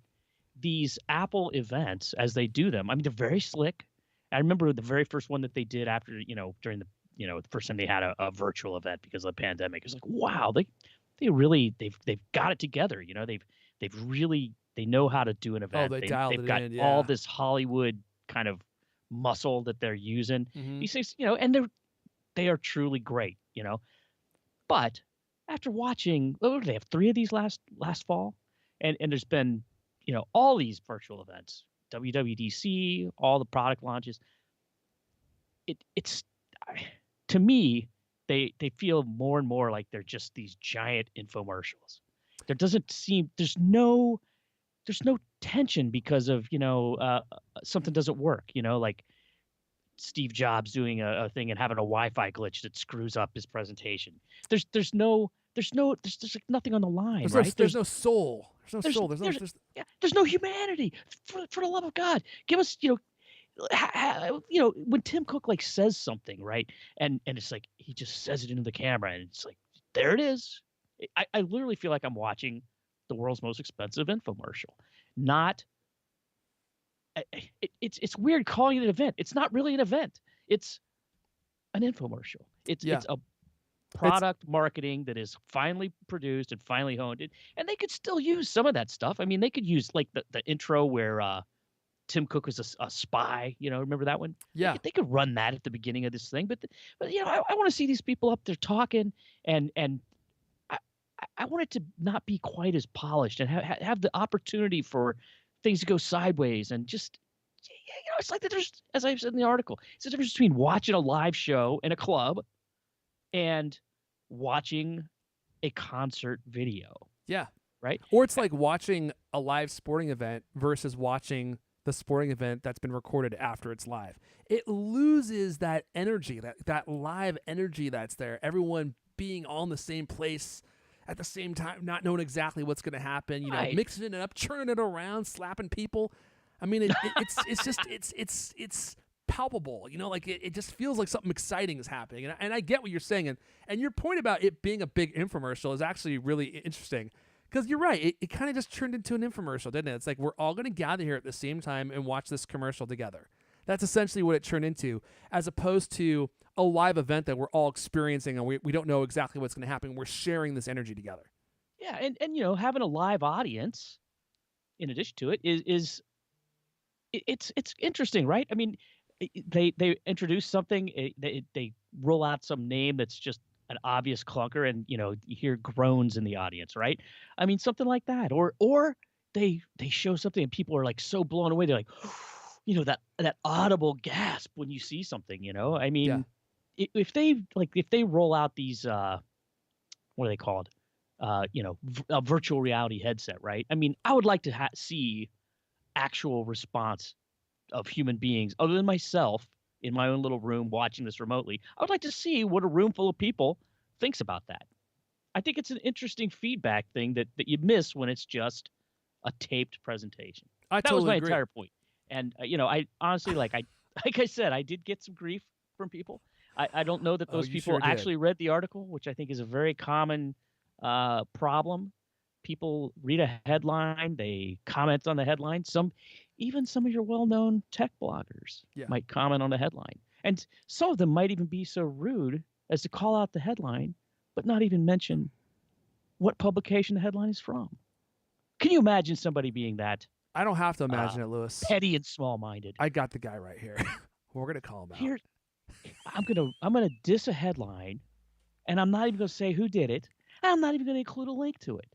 these Apple events, as they do them, I mean, they're very slick. I remember the very first one that they did after, during the first time they had a virtual event because of the pandemic. It was like, wow, they've got it together. They know how to do an event.
They've
got
in, yeah.
all this Hollywood kind of muscle that they're using.
Mm-hmm.
These things, and they are truly great, But after watching, what did they have 3 of these last fall? And there's been, all these virtual events, WWDC, all the product launches. It's to me, they feel more and more like they're just these giant infomercials. There's no tension because of, something doesn't work, like Steve Jobs doing a thing and having a Wi-Fi glitch that screws up his presentation. There's like nothing on the line, right?
There's no soul. There's
no humanity. For the love of God, give us, when Tim Cook like says something, right? And it's like he just says it into the camera, and it's like there it is. I literally feel like I'm watching the world's most expensive infomercial. It's weird calling it an event. It's not really an event. It's an infomercial. It's a product marketing that is finally produced and finally honed. And they could still use some of that stuff. I mean, they could use like the intro where Tim Cook was a spy. Remember that one?
Yeah.
They could run that at the beginning of this thing. But I want to see these people up there talking and I want it to not be quite as polished and have the opportunity for things to go sideways and just, it's like that there's, as I said in the article, it's the difference between watching a live show in a club and watching a concert video.
Yeah.
Right?
Or it's like watching a live sporting event versus watching the sporting event that's been recorded after it's live. It loses that energy, that live energy that's there. Everyone being all in the same place at the same time, not knowing exactly what's going to happen,
right.
Mixing it up, churning it around, slapping people. I mean, it's palpable, it just feels like something exciting is happening. And I get what you're saying. And your point about it being a big infomercial is actually really interesting because you're right. It kind of just turned into an infomercial, didn't it? It's like we're all going to gather here at the same time and watch this commercial together. That's essentially what it turned into, as opposed to a live event that we're all experiencing and we don't know exactly what's going to happen. We're sharing this energy together.
Yeah, and having a live audience in addition to it is it's interesting, right? I mean, they introduce something, they roll out some name that's just an obvious clunker, and you hear groans in the audience, right? I mean, something like that, or they show something and people are like so blown away, they're like, that audible gasp when you see something. I
Yeah.
mean, if they roll out these what are they called? A virtual reality headset, right? I mean, I would like to see actual response of human beings other than myself in my own little room watching this remotely. I would like to see what a room full of people thinks about that. I think it's an interesting feedback thing that you miss when it's just a taped presentation.
I
That was
totally
my
agree.
entire point. And I honestly like I said, I did get some grief from people. I don't know that
Oh,
those
you
people
sure did.
actually read the article, which I think is a very common problem. People read a headline, they comment on the headline. Even some of your well-known tech bloggers might comment on the headline. And some of them might even be so rude as to call out the headline, but not even mention what publication the headline is from. Can you imagine somebody being that
I don't have to imagine it, Lewis.
petty and small-minded?
I got the guy right here. We're going to call him out.
Here, I'm gonna diss a headline, and I'm not even gonna say who did it, and I'm not even gonna include a link to it.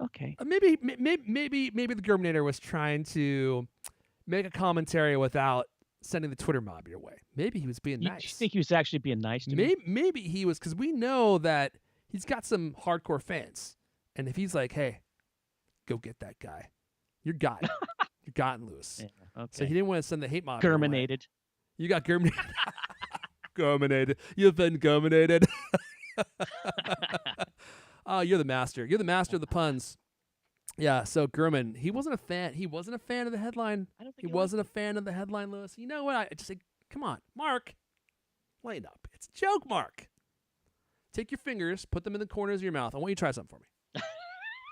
Okay.
Maybe the Germinator was trying to make a commentary without sending the Twitter mob your way. Maybe he was being nice.
You think he was actually being nice to me?
Maybe he was, because we know that he's got some hardcore fans. And if he's like, hey, go get that guy, you're gotten. You're gotten, Lewis.
Yeah, okay.
So he didn't want to send the hate mob your way.
Germinated.
You got germinated. Germinated. You've been germinated. Oh, you're the master. You're the master of the puns. Yeah, so Gurman, he wasn't a fan. He wasn't a fan of the headline.
I don't think
He wasn't a fan of the headline, Lewis. You know what? I just say, come on, Mark, lighten up. It's a joke, Mark. Take your fingers, put them in the corners of your mouth. I want you to try something for me.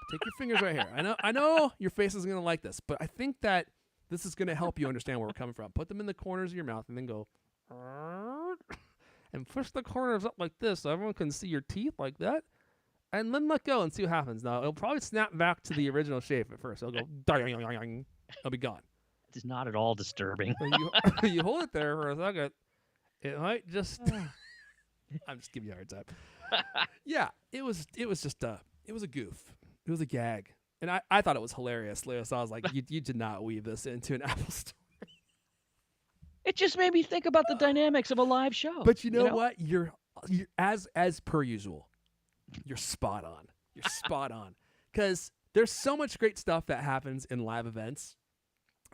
Take your fingers right here. I know your face isn't going to like this, but I think that this is going to help you understand where we're coming from. Put them in the corners of your mouth and then go, and push the corners up like this so everyone can see your teeth like that. And then let go and see what happens. Now, it'll probably snap back to the original shape at first. It'll go, it'll be gone.
It's not at all disturbing.
You hold it there for a second. It might just... I'm just giving you a hard time. Yeah, it was just it was a goof. It was a gag. And I thought it was hilarious, Leo. So I was like, you did not weave this into an Apple story.
It just made me think about the dynamics of a live show.
But you know what? You're as per usual. You're spot on. You're spot on. Because there's so much great stuff that happens in live events,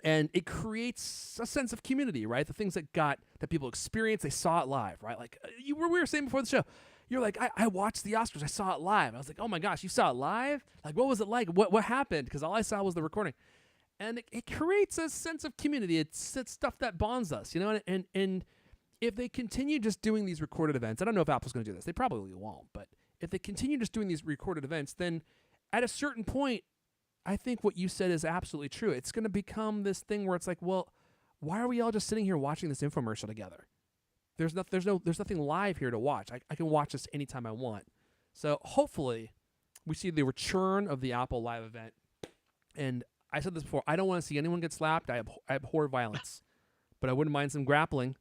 and it creates a sense of community, right? The things that people experience, they saw it live, right? Like we were saying before the show, you're like, I watched the Oscars, I saw it live. I was like, oh my gosh, you saw it live? Like, what was it like? What happened? Because all I saw was the recording. And it creates a sense of community. It's stuff that bonds us, and if they continue just doing these recorded events, I don't know if Apple's going to do this. They probably won't, but if they continue just doing these recorded events, then at a certain point, I think what you said is absolutely true. It's going to become this thing where it's like, well, why are we all just sitting here watching this infomercial together? There's nothing live here to watch. I can watch this anytime I want. So hopefully we see the return of the Apple live event. And I said this before, I don't want to see anyone get slapped. I abhor violence, but I wouldn't mind some grappling.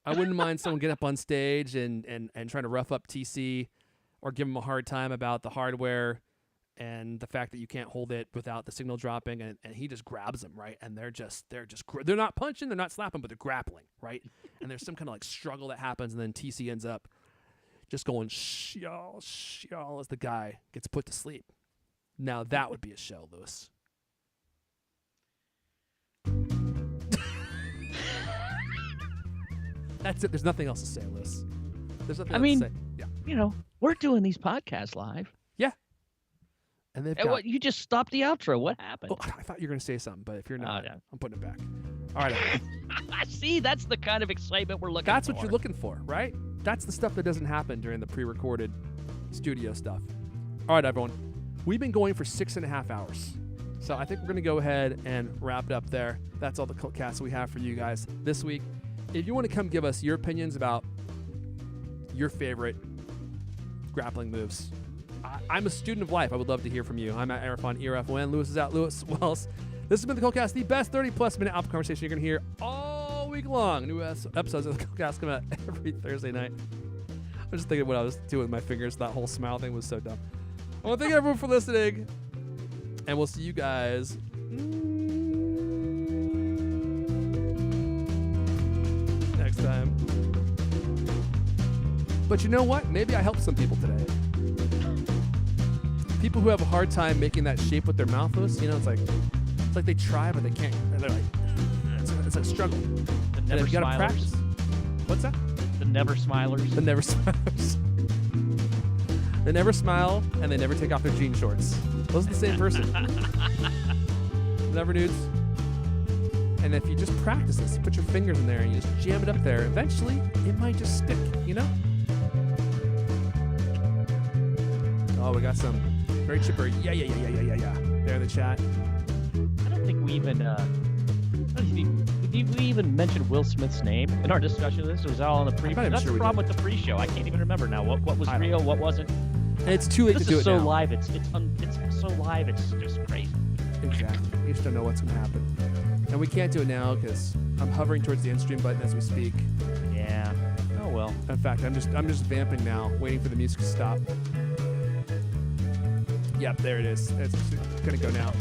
I wouldn't mind someone get up on stage and trying to rough up TC or give him a hard time about the hardware and the fact that you can't hold it without the signal dropping, and he just grabs them, right? And they're not punching, they're not slapping, but they're grappling, right? And there's some kind of like struggle that happens, and then TC ends up just going y'all as the guy gets put to sleep. Now that would be a show, Lewis. That's it. There's nothing else to say, Lewis. There's nothing else to say. Yeah.
We're doing these podcasts live.
Yeah. And they've
what, you just stopped the outro. What happened?
Oh, I thought you were going to say something, but if you're not,
no.
I'm putting it back. All right.
See, that's the kind of excitement we're looking for.
That's what you're looking for, right? That's the stuff that doesn't happen during the pre-recorded studio stuff. All right, everyone. We've been going for 6.5 hours. So I think we're going to go ahead and wrap it up there. That's all the CultCast we have for you guys this week. If you want to come give us your opinions about your favorite grappling moves, I'm a student of life. I would love to hear from you. I'm at Erfon, Erfon. Lewis is at Lewis Wells. This has been the CultCast, the best 30-plus minute Apple conversation you're going to hear all week long. New episodes of the CultCast come out every Thursday night. I'm just thinking what I was doing with my fingers. That whole smile thing was so dumb. I want to thank everyone for listening, and we'll see you guys next time. But you know what? Maybe I helped some people today. People who have a hard time making that shape with their mouth, Lewis, it's like they try but they can't. They're like, it's a struggle.
The never
you gotta practice.
smilers.
What's that?
The never smilers.
The never smilers. They never smile and they never take off their jean shorts. Those are the same person. Never nudes. And if you just practice this, you put your fingers in there and you just jam it up there, eventually it might just stick, Oh, we got some very chipper yeah there in the chat.
I don't think we even did we even mention Will Smith's name in our discussion of this? It was all on the pre. That's
sure
the problem with the pre-show. I can't even remember now what was real, what wasn't.
And it's too late to do it
so
now.
live. It's so live. It's just crazy.
Exactly. We just don't know what's gonna happen, and we can't do it now because I'm hovering towards the end stream button as we speak.
Yeah. Oh well.
In fact, I'm just vamping now, waiting for the music to stop. Yep, there it is. It's gonna go now.